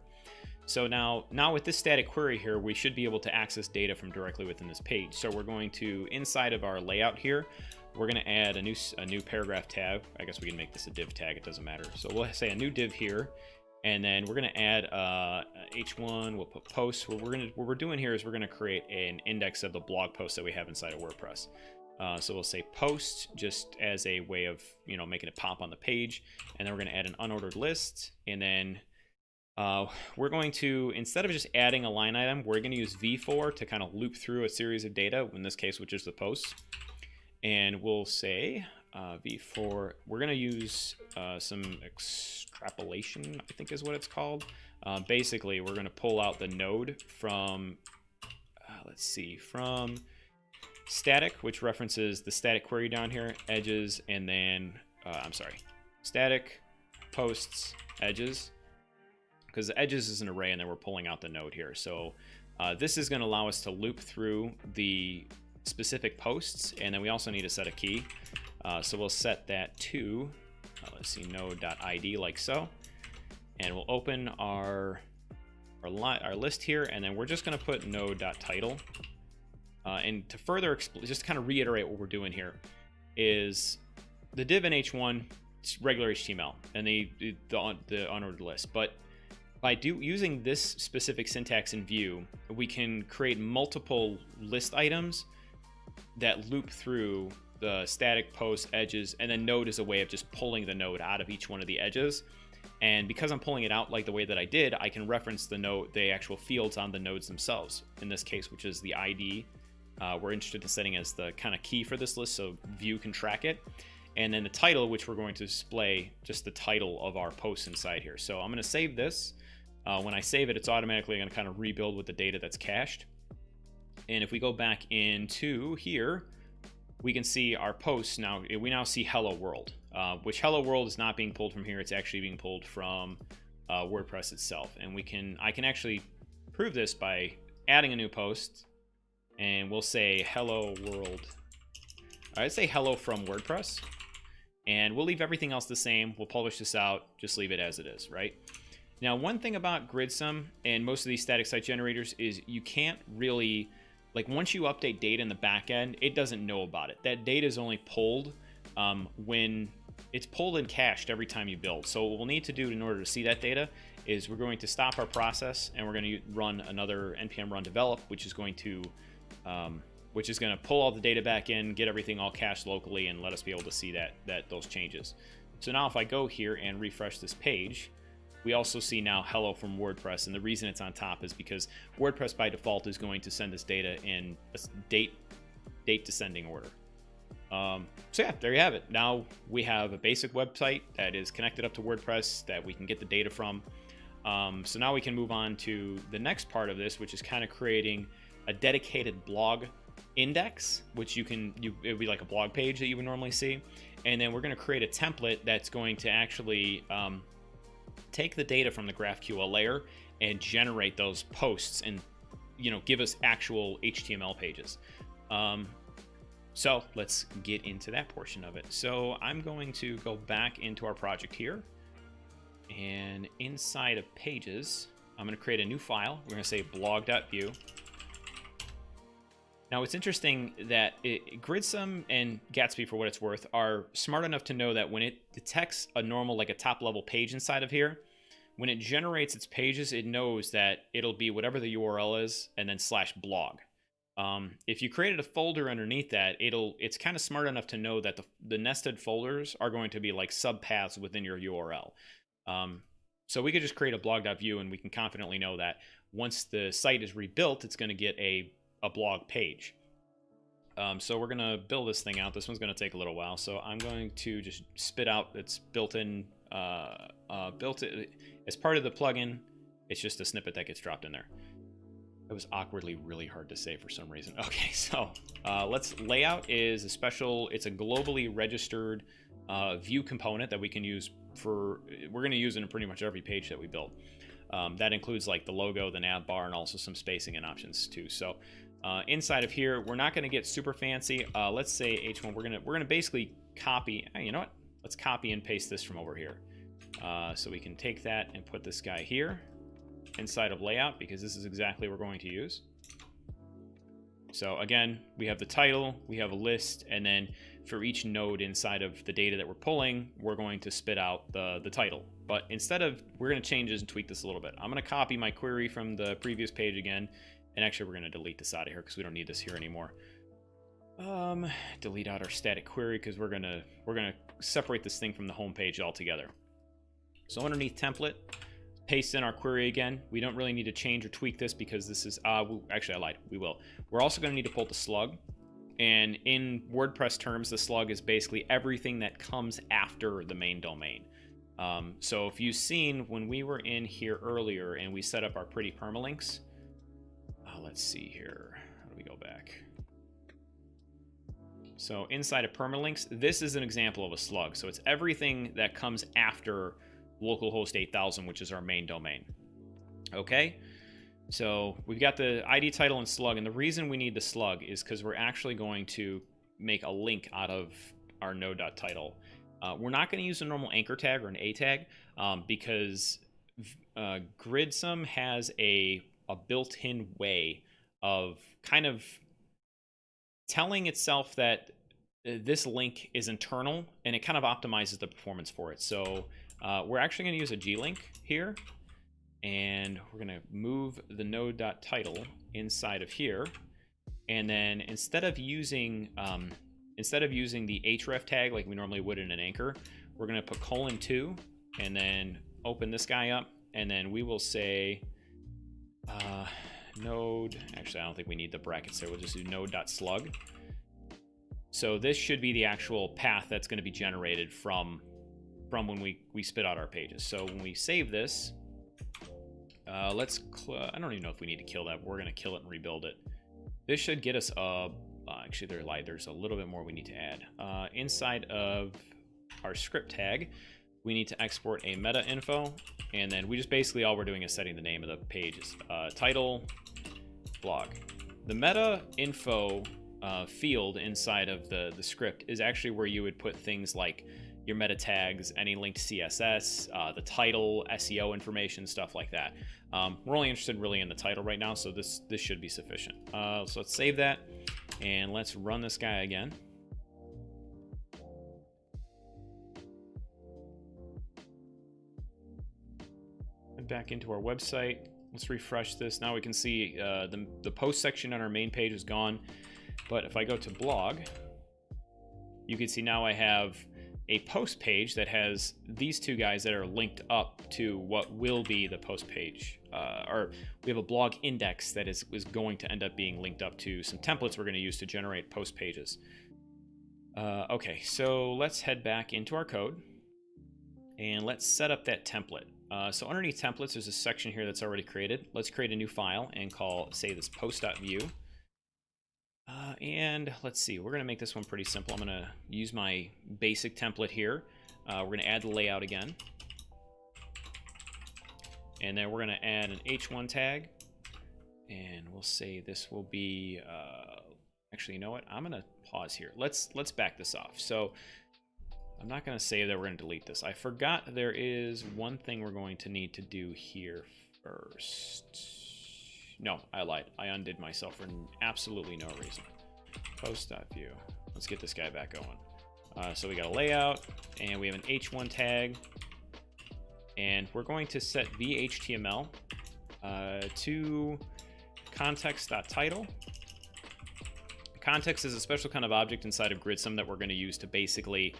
So now with this static query here, we should be able to access data from directly within this page. So we're going to, inside of our layout here, we're going to add a new paragraph tag. I guess we can make this a div tag, it doesn't matter. So we'll say a new div here, and then we're going to add h1, we'll put posts. What we're doing here is we're going to create an index of the blog post that we have inside of WordPress. So we'll say post just as a way of, making it pop on the page. And then we're going to add an unordered list, and then we're going to, instead of just adding a line item, we're going to use v-for to kind of loop through a series of data, in this case, which is the posts. And we'll say v-for, we're going to use some extrapolation, I think is what it's called. Basically, we're going to pull out the node from, from static, which references the static query down here, edges, and then, static, posts, edges. Because the edges is an array, and then we're pulling out the node here. So this is going to allow us to loop through the specific posts, and then we also need to set a key. So we'll set that to, node.id like so, and we'll open our list here, and then we're just going to put node.title. And to further just kind of reiterate what we're doing here is the div in h1, it's regular HTML, and the unordered list, but by using this specific syntax in Vue, we can create multiple list items that loop through the static, post, edges, and then node is a way of just pulling the node out of each one of the edges. And because I'm pulling it out like the way that I did, I can reference the actual fields on the nodes themselves. In this case, which is the ID, we're interested in setting as the kind of key for this list, so Vue can track it. And then the title, which we're going to display just the title of our post inside here. So I'm going to save this. When I save it, it's automatically going to kind of rebuild with the data that's cached. And if we go back into here, we can see our posts now. We now see Hello World, which Hello World is not being pulled from here. It's actually being pulled from WordPress itself. And I can actually prove this by adding a new post, and we'll say Hello World. I'd say hello from WordPress. and we'll leave everything else the same. We'll publish this out, just leave it as it is, right? Now, one thing about Gridsome and most of these static site generators is you can't really, like, once you update data in the back end, it doesn't know about it. That data is only pulled when it's pulled and cached every time you build. So what we'll need to do in order to see that data is we're going to stop our process, and we're going to run another npm run develop, which is going to pull all the data back in, get everything all cached locally, and let us be able to see those changes. So now if I go here and refresh this page, we also see now hello from WordPress, and the reason it's on top is because WordPress by default is going to send this data in a date descending order. So yeah, there you have it. Now we have a basic website that is connected up to WordPress that we can get the data from. So now we can move on to the next part of this, which is kind of creating a dedicated blog index, which it would be like a blog page that you would normally see. And then we're going to create a template that's going to actually take the data from the GraphQL layer and generate those posts and, give us actual HTML pages. So let's get into that portion of it. So I'm going to go back into our project here, and inside of pages, I'm going to create a new file. We're going to say blog.view. Now, it's interesting that Gridsome and Gatsby, for what it's worth, are smart enough to know that when it detects a normal, like a top-level page inside of here, when it generates its pages, it knows that it'll be whatever the URL is and then /blog. If you created a folder underneath that, it's kind of smart enough to know that the nested folders are going to be like subpaths within your URL. So we could just create a blog.view, and we can confidently know that once the site is rebuilt, it's going to get a blog page. So we're going to build this thing out. This one's going to take a little while. So I'm going to just spit out its built-in, as part of the plugin. It's just a snippet that gets dropped in there. It was awkwardly really hard to say for some reason. Okay, so layout is a special, it's a globally registered view component that we can use we're going to use it in pretty much every page that we build. That includes like the logo, the nav bar, and also some spacing and options too. So inside of here, we're not going to get super fancy. Let's say H1. We're gonna basically copy. You know what? Let's copy and paste this from over here. So we can take that and put this guy here inside of layout, because this is exactly what we're going to use. So again, we have the title, we have a list, and then for each node inside of the data that we're pulling, we're going to spit out the title. But instead of, we're going to change this and tweak this a little bit. I'm going to copy my query from the previous page again, and actually we're going to delete this out of here because we don't need this here anymore. Delete out our static query because we're gonna separate this thing from the home page altogether. So underneath template, paste in our query again. We don't really need to change or tweak this because this is, actually I lied, we will. We're also going to need to pull the slug. And in WordPress terms, the slug is basically everything that comes after the main domain. So if you've seen when we were in here earlier and we set up our pretty permalinks, let's see here, how do we go back? So inside of permalinks, this is an example of a slug. So it's everything that comes after localhost 8000, which is our main domain. Okay, so we've got the ID, title, and slug, and the reason we need the slug is because we're actually going to make a link out of our node.title. We're not going to use a normal anchor tag or an A tag because Gridsome has a built-in way of kind of telling itself that this link is internal, and it kind of optimizes the performance for it. So we're actually going to use a glink here, and we're going to move the node.title inside of here, and then instead of using the href tag like we normally would in an anchor, we're going to put :2 and then open this guy up, and then we will say node. Actually, I don't think we need the brackets there. We'll just do node.slug. So this should be the actual path that's going to be generated from when we spit out our pages. So when we save this, I don't even know if we need to kill that. We're going to kill it and rebuild it. This should get us actually there's a little bit more we need to add. Inside of our script tag, we need to export a meta info, and then we just basically all we're doing is setting the name of the page. Title, blog. The meta info field inside of the script is actually where you would put things like your meta tags, any linked CSS, the title, SEO information, stuff like that. We're only interested really in the title right now, so this should be sufficient. So let's save that and let's run this guy again. And back into our website. Let's refresh this. Now we can see the post section on our main page is gone. But if I go to blog, you can see now I have a post page that has these two guys that are linked up to what will be the post page. Or we have a blog index that is going to end up being linked up to some templates we're going to use to generate post pages. Okay, so let's head back into our code and let's set up that template. So underneath templates, there's a section here that's already created. Let's create a new file and say this post.view. And let's see, we're going to make this one pretty simple. I'm going to use my basic template here. We're going to add the layout again. And then we're going to add an H1 tag. And we'll say this will be, actually, you know what? I'm going to pause here. Let's back this off. So I'm not going to say that we're going to delete this. I forgot there is one thing we're going to need to do here first. No, I lied. I undid myself for absolutely no reason. Post.view. Let's get this guy back going. So we got a layout, and we have an H1 tag, and we're going to set vhtml to context.title. Context is a special kind of object inside of Gridsome that we're going to use to basically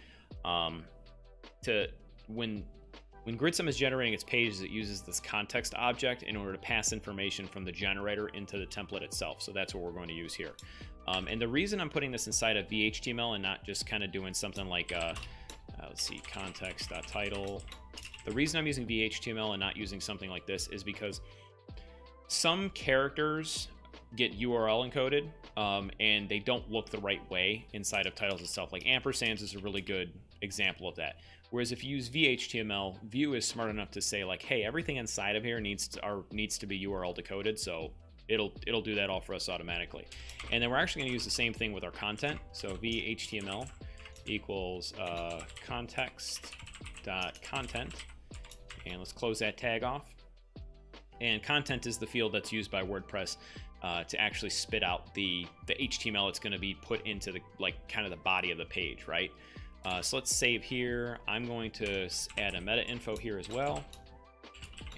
when Gridsome is generating its pages, it uses this context object in order to pass information from the generator into the template itself. So that's what we're going to use here. And the reason I'm putting this inside of vhtml and not just kind of doing something like, let's see, context.title. The reason I'm using vhtml and not using something like this is because some characters get URL encoded and they don't look the right way inside of titles itself. Like ampersands is a really good example of that. Whereas if you use vhtml, Vue is smart enough to say like, hey, everything inside of here needs to be URL decoded, so it'll do that all for us automatically. And then we're actually going to use the same thing with our content. So vhtml equals context.content, and let's close that tag off. And content is the field that's used by WordPress to actually spit out the HTML that's going to be put into the kind of the body of the page, right? So let's save here. I'm going to add a meta info here as well.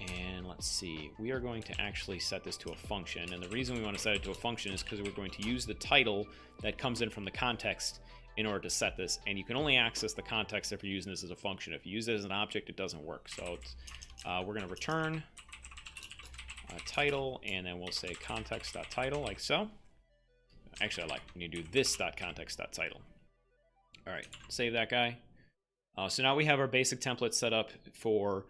And let's see, we are going to actually set this to a function. And the reason we want to set it to a function is because we're going to use the title that comes in from the context in order to set this. And you can only access the context if you're using this as a function. If you use it as an object, it doesn't work. So we're going to return title, and then we'll say context.title like so. Actually, I like when you do this.context.title. All right, save that guy. So now we have our basic template set up for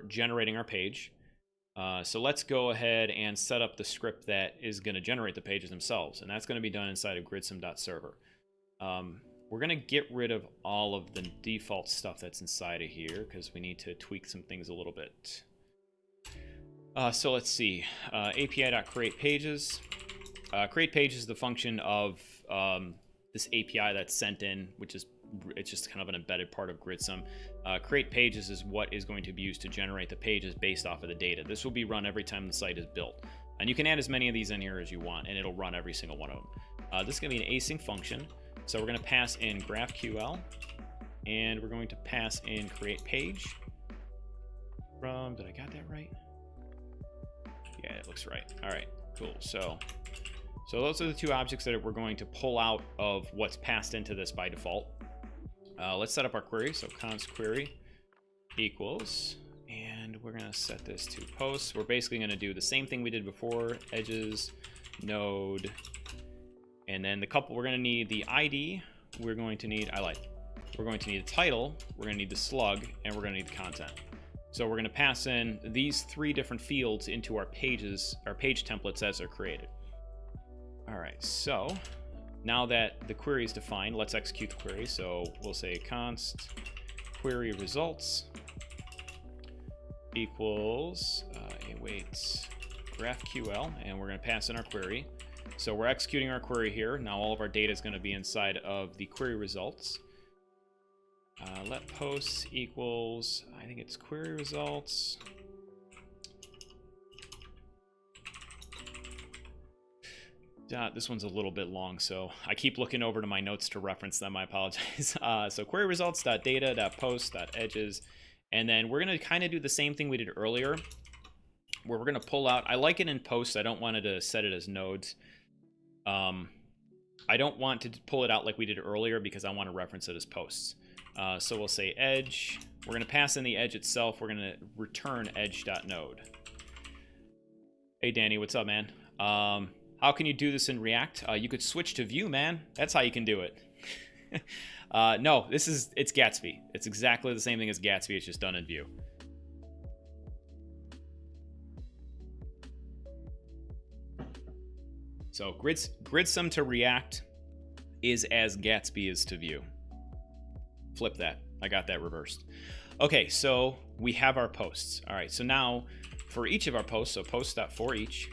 generating our page. So let's go ahead and set up the script that is going to generate the pages themselves, and that's going to be done inside of gridsome.server. We're going to get rid of all of the default stuff that's inside of here because we need to tweak some things a little bit. So let's see, api.createPages. CreatePage is the function of this API that's sent in, it's just kind of an embedded part of Gridsome. CreatePages is what is going to be used to generate the pages based off of the data. This will be run every time the site is built. And you can add as many of these in here as you want, and it'll run every single one of them. This is going to be an async function. So we're going to pass in GraphQL, and we're going to pass in CreatePage from, did I got that right? Yeah, it looks right. All right, cool. So those are the two objects that we're going to pull out of what's passed into this by default. Let's set up our query. So const query equals, and we're going to set this to posts. We're basically going to do the same thing we did before, edges, node, and then we're going to need the ID. We're going to need, we're going to need the title, we're going to need the slug, and we're going to need the content. So we're going to pass in these three different fields into our pages, our page templates as they're created. All right, so now that the query is defined, let's execute the query. So we'll say const query results equals await GraphQL, and we're going to pass in our query. So we're executing our query here. Now all of our data is going to be inside of the query results. Let posts equals, I think it's query results. This one's a little bit long, so I keep looking over to my notes to reference them. I apologize. So query results.data.post.edges, and then we're going to kind of do the same thing we did earlier, where we're going to pull out. I like it in posts. I don't want it to set it as nodes. I don't want to pull it out like we did earlier because I want to reference it as posts. So we'll say edge. We're going to pass in the edge itself. We're going to return edge.node. Hey, Danny, what's up, man? How can you do this in React? You could switch to Vue, man. That's how you can do it. No, it's Gatsby. It's exactly the same thing as Gatsby. It's just done in Vue. So Gridsome to React is as Gatsby is to Vue. Flip that. I got that reversed. Okay, so we have our posts. All right, so now for each of our posts, so post.forEach,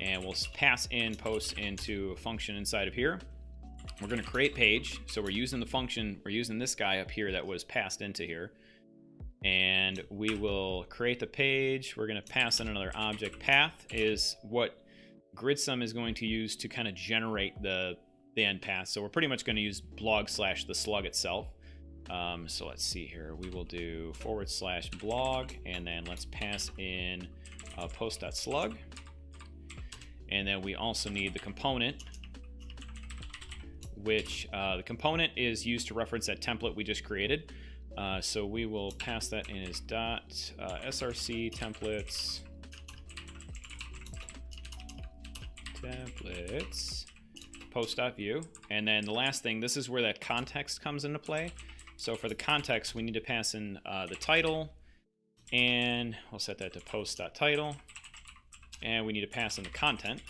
and we'll pass in posts into a function inside of here. We're going to create page. So we're using the function, we're using this guy up here that was passed into here. And we will create the page. We're going to pass in another object. Path is what Gridsome is going to use to kind of generate the end path. So we're pretty much going to use blog/the slug itself. So let's see here. We will do /blog, and then let's pass in post.slug. And then we also need the component, which the component is used to reference that template we just created. So we will pass that in as .src templates post.view. And then the last thing, this is where that context comes into play. So for the context, we need to pass in the title, and we'll set that to post.title. And we need to pass in the content.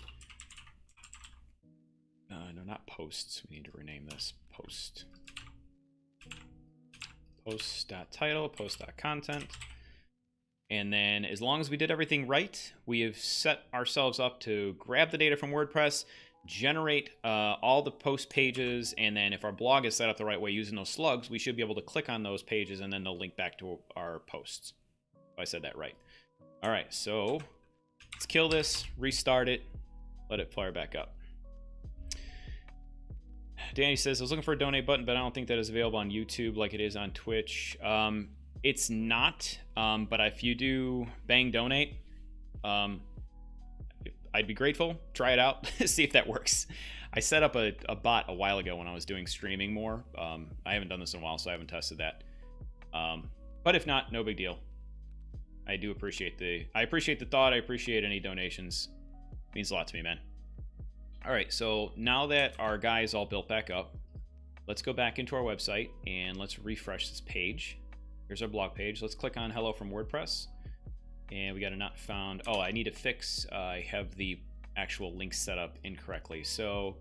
No, not posts. We need to rename this post. Post.title, post.content. And then as long as we did everything right, we have set ourselves up to grab the data from WordPress, generate all the post pages, and then if our blog is set up the right way using those slugs, we should be able to click on those pages and then they'll link back to our posts. If I said that right. All right, so let's kill this, restart it, let it fire back up. Danny says, I was looking for a donate button, but I don't think that is available on YouTube like it is on Twitch. It's not, but if you do bang donate, I'd be grateful. Try it out, see if that works. I set up a bot a while ago when I was doing streaming more. I haven't done this in a while, so I haven't tested that. But if not, no big deal. I do appreciate the thought. I appreciate any donations. It means a lot to me, man. All right, so now that our guy is all built back up, let's go back into our website and let's refresh this page. Here's our blog page. Let's click on Hello from WordPress. And we got a not found. Oh, I need to fix, I have the actual link set up incorrectly. So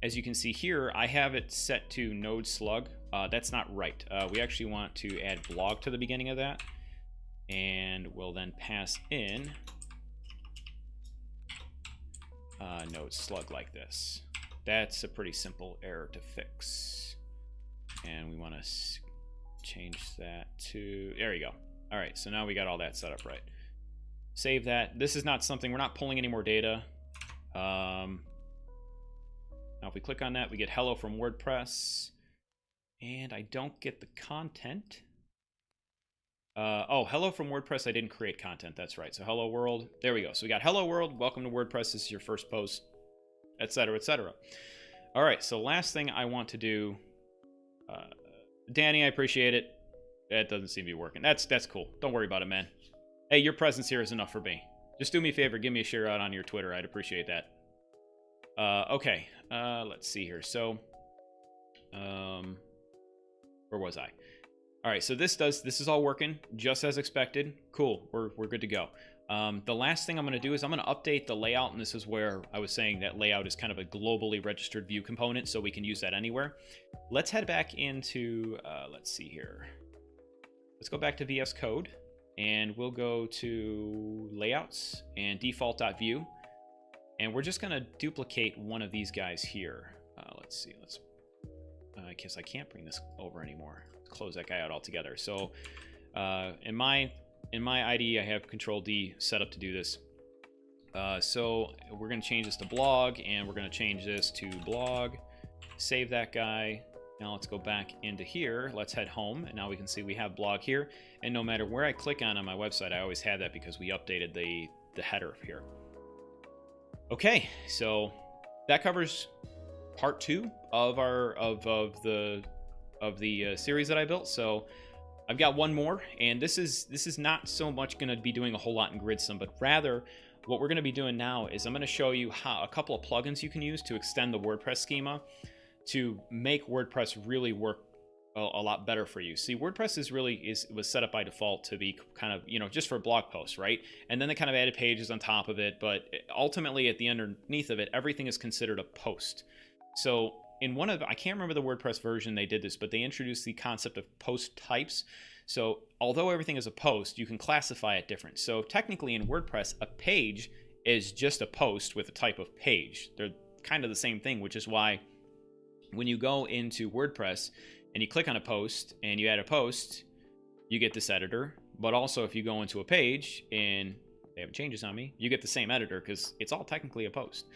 as you can see here, I have it set to node slug. That's not right. We actually want to add blog to the beginning of that. And we'll then pass in node slug like this. That's a pretty simple error to fix. And we want to change that to, there you go. All right, so now we got all that set up right. Save that. This is not something, we're not pulling any more data. Now if we click on that, we get hello from WordPress. And I don't get the content. Oh, hello from WordPress. I didn't create content. That's right. So hello world. There we go. So we got hello world. Welcome to WordPress. This is your first post, etc., etc. All right. So last thing I want to do, Danny, I appreciate it. That doesn't seem to be working. That's cool. Don't worry about it, man. Hey, your presence here is enough for me. Just do me a favor. Give me a share out on your Twitter. I'd appreciate that. Okay. Let's see here. So, where was I? All right, so this is all working just as expected. Cool, we're good to go. The last thing I'm going to do is I'm going to update the layout, and this is where I was saying that layout is kind of a globally registered Vue component, so we can use that anywhere. Let's head back into, let's see here. Let's go back to VS Code, and we'll go to layouts and default.view, and we're just going to duplicate one of these guys here. Let's see. I guess I can't bring this over anymore. Close that guy out altogether. So in my IDE, I have Control D set up to do this. So we're going to change this to blog, and we're going to change this to blog. Save that guy. Now let's go back into here. Let's head home, and now we can see we have blog here. And no matter where I click on my website, I always have that because we updated the header here. Okay, so that covers part 2 of the series that I built. So I've got one more, and this is not so much going to be doing a whole lot in Gridsome, but rather what we're going to be doing now is I'm going to show you how a couple of plugins you can use to extend the WordPress schema to make WordPress really work a lot better for you. See, WordPress was set up by default to be kind of, just for blog posts, right? And then they kind of added pages on top of it, but ultimately at the underneath of it, everything is considered a post. So in I can't remember the WordPress version they did this, but they introduced the concept of post types. So although everything is a post, you can classify it different. So technically in WordPress, a page is just a post with a type of page. They're kind of the same thing, which is why when you go into WordPress and you click on a post and you add a post, you get this editor. But also if you go into a page and they have changes on me, you get the same editor because it's all technically a post.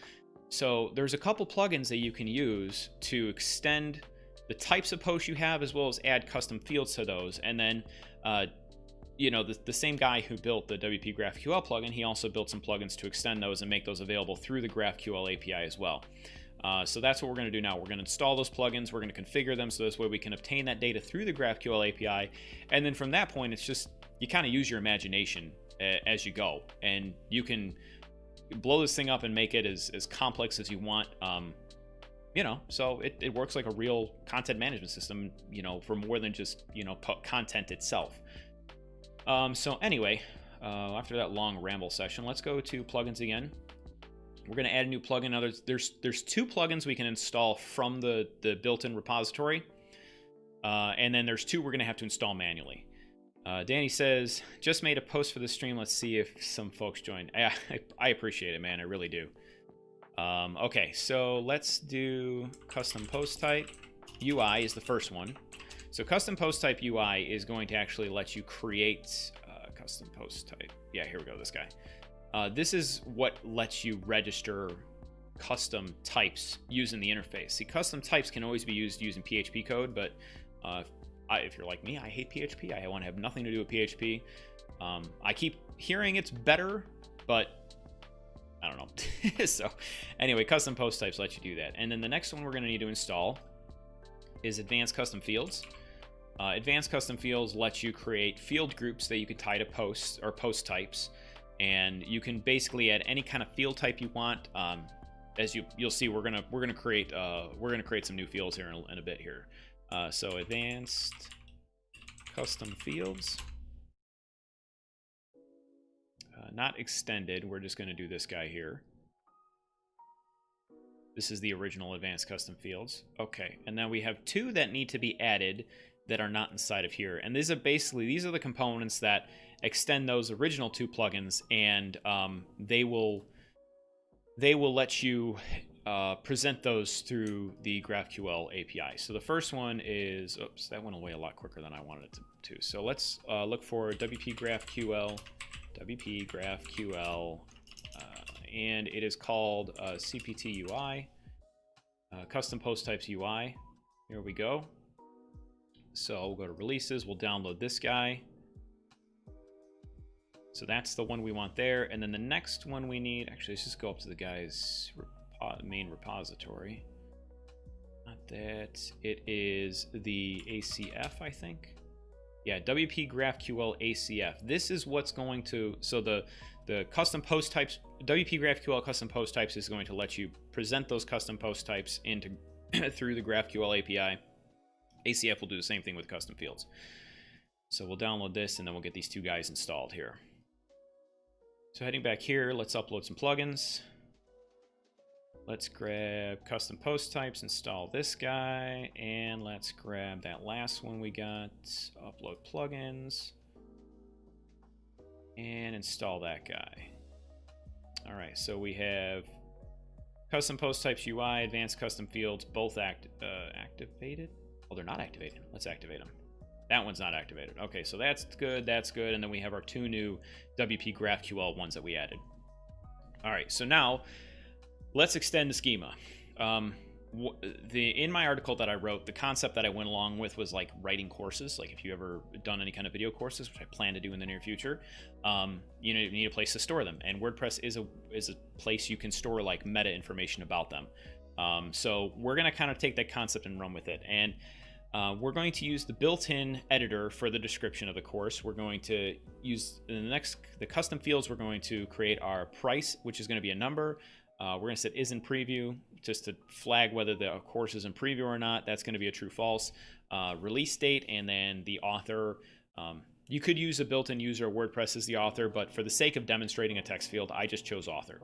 So there's a couple plugins that you can use to extend the types of posts you have, as well as add custom fields to those. And then, the same guy who built the WP GraphQL plugin, he also built some plugins to extend those and make those available through the GraphQL API as well. So that's what we're going to do now. We're going to install those plugins. We're going to configure them so this way we can obtain that data through the GraphQL API. And then from that point, it's just you kind of use your imagination as you go, and you can blow this thing up and make it as complex as you want. So it works like a real content management system, for more than just, content itself. So anyway, after that long ramble session, let's go to plugins again. We're going to add a new plugin. Now there's 2 plugins we can install from the built-in repository. And then there's 2 we're going to have to install manually. Danny says, just made a post for the stream. Let's see if some folks join. I appreciate it, man. I really do. Okay, so let's do custom post type. UI is the first one. So custom post type UI is going to actually let you create custom post type. Yeah, here we go, this guy. This is what lets you register custom types using the interface. See, custom types can always be used using PHP code, but if you're like me, I hate PHP. I want to have nothing to do with PHP. I keep hearing it's better, but I don't know. So anyway, custom post types let you do that. And then the next one we're going to need to install is advanced custom fields. Advanced custom fields let you create field groups that you could tie to posts or post types, and you can basically add any kind of field type you want. As you'll see, we're gonna create some new fields here in a bit here. So advanced custom fields, not extended. We're just going to do this guy here. This is the original advanced custom fields. Okay, and then we have 2 that need to be added that are not inside of here. And these are the components that extend those original 2 plugins, and they will let you present those through the GraphQL API. So the first one is, oops, that went away a lot quicker than I wanted it to. So let's look for WP GraphQL, and it is called CPT UI, custom post types UI. Here we go. So we'll go to releases, we'll download this guy. So that's the one we want there. And then the next one we need, actually, let's just go up to the guy's main repository. Not that, it is the ACF, I think. Yeah, WP GraphQL ACF. This is what's going to, so the custom post types, WP GraphQL custom post types is going to let you present those custom post types into through the GraphQL API. ACF will do the same thing with custom fields. So we'll download this, and then we'll get these 2 guys installed here. So heading back here, let's upload some plugins. Let's grab custom post types, install this guy, and let's grab that last one we got, upload plugins. and install that guy. All right, so we have custom post types UI, advanced custom fields, both activated. Oh, they're not activated. Let's activate them. That one's not activated. Okay, so that's good, that's good. And then we have our 2 new WP GraphQL ones that we added. All right, so now let's extend the schema. In my article that I wrote, the concept that I went along with was like writing courses. Like if you ever done any kind of video courses, which I plan to do in the near future, you need a place to store them. And WordPress is a place you can store like meta information about them. So we're going to kind of take that concept and run with it. And we're going to use the built-in editor for the description of the course. We're going to use the custom fields. We're going to create our price, which is going to be a number. We're going to set is in preview just to flag whether the course is in preview or not. That's going to be a true false. Release date, and then the author. You could use a built-in user. WordPress as the author, but for the sake of demonstrating a text field, I just chose author.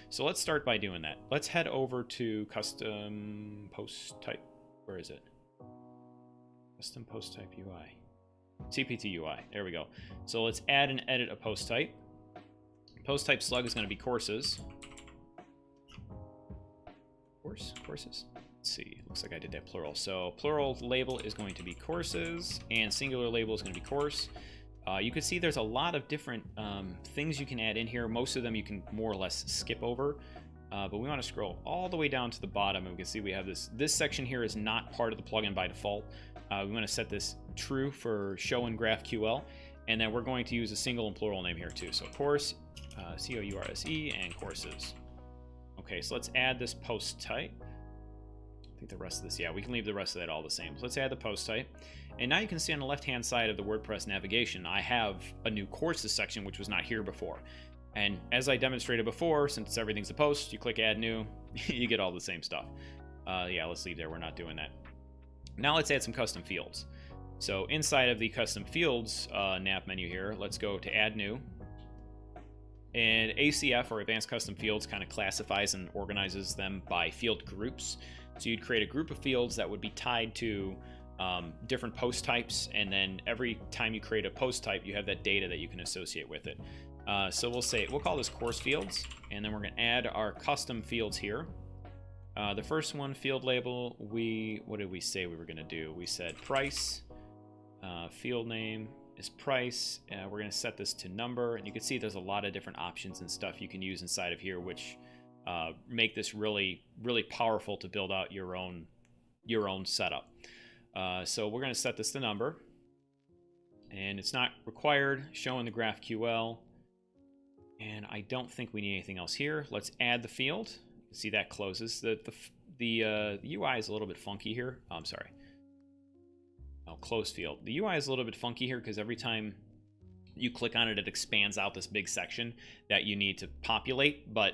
So let's start by doing that. Let's head over to custom post type. Where is it? Custom post type UI. CPT UI. There we go. So let's add and edit a post type. Post type slug is going to be courses. Courses. Let's see. Looks like I did that plural. So plural label is going to be courses, and singular label is going to be course. You can see there's a lot of different things you can add in here. Most of them you can more or less skip over. But we want to scroll all the way down to the bottom, and we can see we have this. This section here is not part of the plugin by default. We want to set this true for show in GraphQL, and then we're going to use a single and plural name here too. So course, C-O-U-R-S-E, and courses. Okay, so let's add this post type. I think the rest of this, yeah, we can leave the rest of that all the same. So let's add the post type. And now you can see on the left-hand side of the WordPress navigation, I have a new courses section, which was not here before. And as I demonstrated before, since everything's a post, you click add new, you get all the same stuff. Yeah, let's leave there. We're not doing that. Now let's add some custom fields. So inside of the custom fields nav menu here, let's go to add new. And ACF, or Advanced Custom Fields, kind of classifies and organizes them by field groups. So you'd create a group of fields that would be tied to different post types, and then every time you create a post type, you have that data that you can associate with it. So we'll call this course fields, and then we're going to add our custom fields here. The first one, field label, what did we say we were going to do? We said price, field name is price. We're going to set this to number, and you can see there's a lot of different options and stuff you can use inside of here, which make this really, really powerful to build out your own setup. So we're going to set this to number, and it's not required. Show in the GraphQL, and I don't think we need anything else here. Let's add the field. See, that closes. The UI is a little bit funky here. Oh, I'm sorry. Oh, close field. The UI is a little bit funky here because every time you click on it, it expands out this big section that you need to populate. But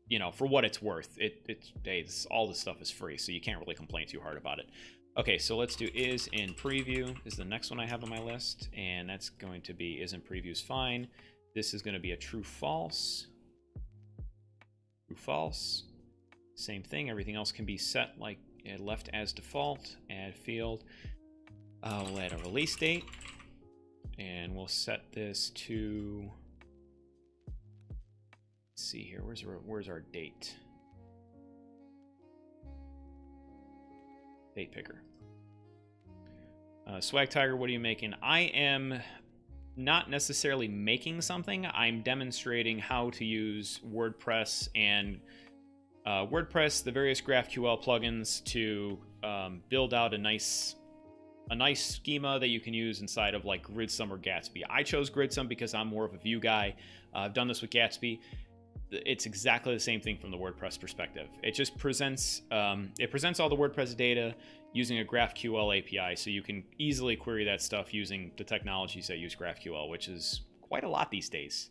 you know, for what it's worth, all this stuff is free, so you can't really complain too hard about it. Okay, so let's do is in preview is the next one I have on my list, and that's going to be is in preview is fine. This is going to be a true false. True false. Same thing. Everything else can be set like left as default. Add field. We'll add a release date, and we'll set this to. Let's see here. Where's our date? Date picker. Swag Tiger, what are you making? I am not necessarily making something. I'm demonstrating how to use WordPress and the various GraphQL plugins to build out a nice schema that you can use inside of like Gridsome or Gatsby. I chose Gridsome because I'm more of a view guy. I've done this with Gatsby. It's exactly the same thing from the WordPress perspective. It just presents all the WordPress data using a GraphQL API, so you can easily query that stuff using the technologies that use GraphQL, which is quite a lot these days.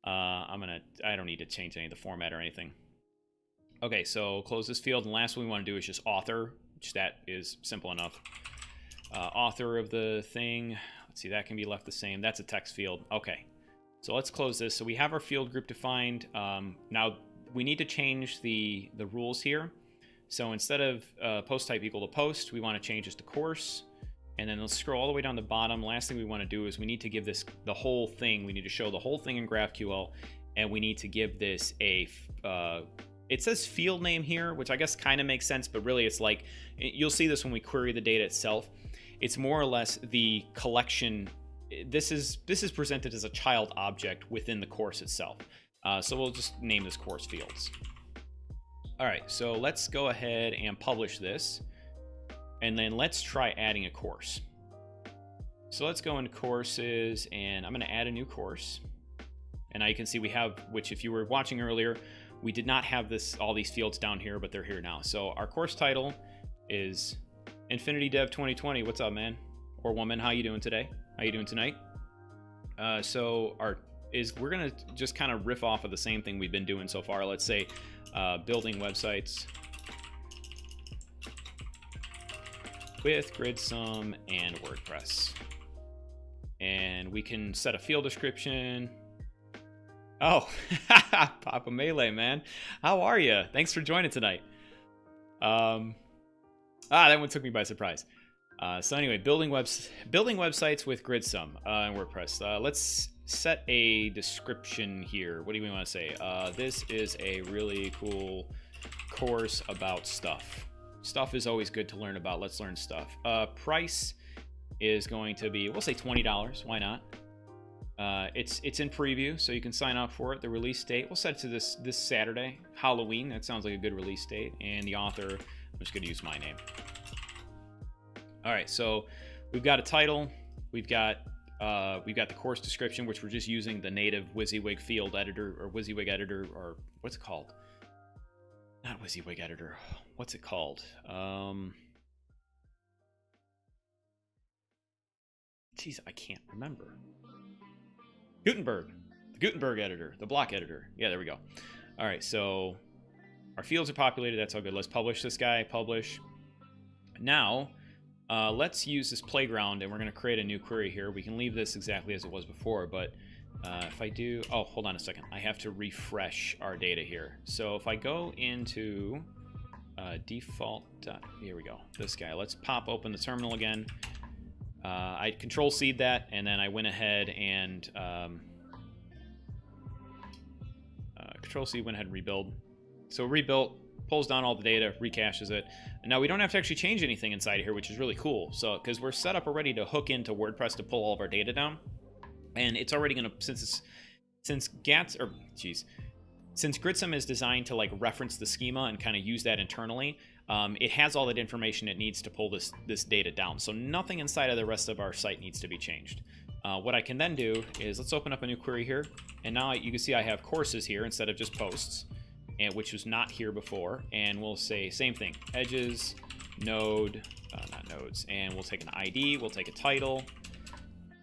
I don't need to change any of the format or anything. Okay, so close this field, and last one we want to do is just author, which that is simple enough. Author of the thing. Let's see, that can be left the same. That's a text field. Okay. So let's close this. So we have our field group defined. Now we need to change the rules here. So instead of post type equal to post, we want to change this to course. And then let's scroll all the way down the bottom. Last thing we want to do is we need to give this the whole thing. We need to show the whole thing in GraphQL, and we need to give this a it says field name here, which I guess kind of makes sense, but really it's like, you'll see this when we query the data itself. It's more or less the collection. This is presented as a child object within the course itself. So we'll just name this course fields. All right, so let's go ahead and publish this. And then let's try adding a course. So let's go into courses, and I'm going to add a new course. And now you can see we have, which if you were watching earlier, we did not have all these fields down here, but they're here now. So our course title is Infinity Dev 2020. What's up, man? Or woman, how you doing today? How you doing tonight? So we're going to just kind of riff off of the same thing we've been doing so far. Let's say building websites with Gridsome and WordPress. And we can set a field description. Oh, Papa Melee, man. How are you? Thanks for joining tonight. That one took me by surprise. So anyway, building websites with Gridsome and WordPress. Let's set a description here. What do we want to say? This is a really cool course about stuff. Stuff is always good to learn about. Let's learn stuff. Price is going to be, we'll say $20. Why not? It's in preview, so you can sign up for it. The release date, we'll set it to this Saturday, Halloween. That sounds like a good release date. And the author, I'm just going to use my name. All right, so we've got a title. We've got the course description, which we're just using the native WYSIWYG field editor, or WYSIWYG editor, or what's it called? Not WYSIWYG editor. What's it called? Geez, I can't remember. Gutenberg. The Gutenberg editor. The block editor. Yeah, there we go. All right, so our fields are populated. That's all good. Let's publish this guy. Publish. Now, let's use this playground, and we're going to create a new query here. We can leave this exactly as it was before, but if I do... Oh, hold on a second. I have to refresh our data here. So if I go into default... here we go. This guy. Let's pop open the terminal again. I Control-C'd that, and then I went ahead and Control-C, went ahead and rebuild. So rebuilt, pulls down all the data, recaches it. And now we don't have to actually change anything inside here, which is really cool. So because we're set up already to hook into WordPress to pull all of our data down, and it's already going to, since Gridsome is designed to like reference the schema and kind of use that internally. It has all that information it needs to pull this data down. So nothing inside of the rest of our site needs to be changed. What I can then do is, let's open up a new query here. And now you can see I have courses here instead of just posts, which was not here before. And we'll say same thing, edges, node, not nodes. And we'll take an ID, we'll take a title,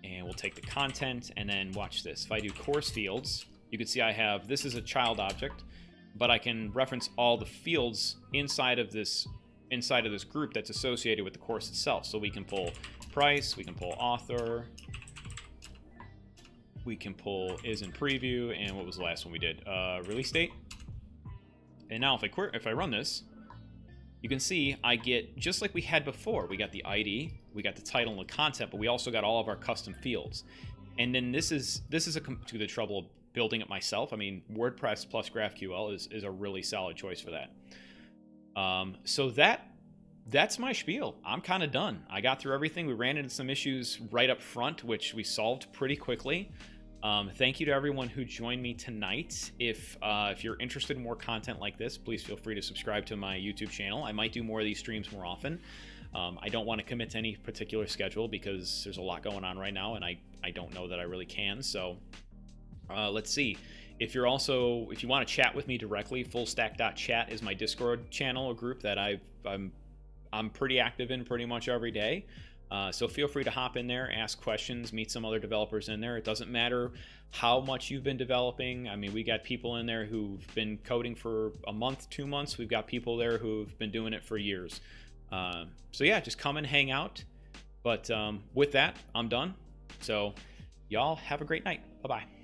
and we'll take the content. And then watch this. If I do course fields, you can see I have, this is a child object, but I can reference all the fields inside of this group that's associated with the course itself. So we can pull price, we can pull author, we can pull is in preview, and what was the last one we did? Release date. And now if I run this, you can see I get, just like we had before, we got the ID, we got the title and the content, but we also got all of our custom fields. And then this is to the trouble of building it myself. I mean, WordPress plus GraphQL is a really solid choice for that. So that's my spiel. I'm kind of done. I got through everything. We ran into some issues right up front, which we solved pretty quickly. Thank you to everyone who joined me tonight. If you're interested in more content like this, please feel free to subscribe to my YouTube channel. I might do more of these streams more often. I don't want to commit to any particular schedule because there's a lot going on right now, and I don't know that I really can. So let's see. If you want to chat with me directly, fullstack.chat is my Discord channel, a group that I'm pretty active in pretty much every day. So feel free to hop in there, ask questions, meet some other developers in there. It doesn't matter how much you've been developing. I mean, we got people in there who've been coding for a month, 2 months. We've got people there who've been doing it for years. So yeah, just come and hang out. But with that, I'm done. So y'all have a great night. Bye-bye.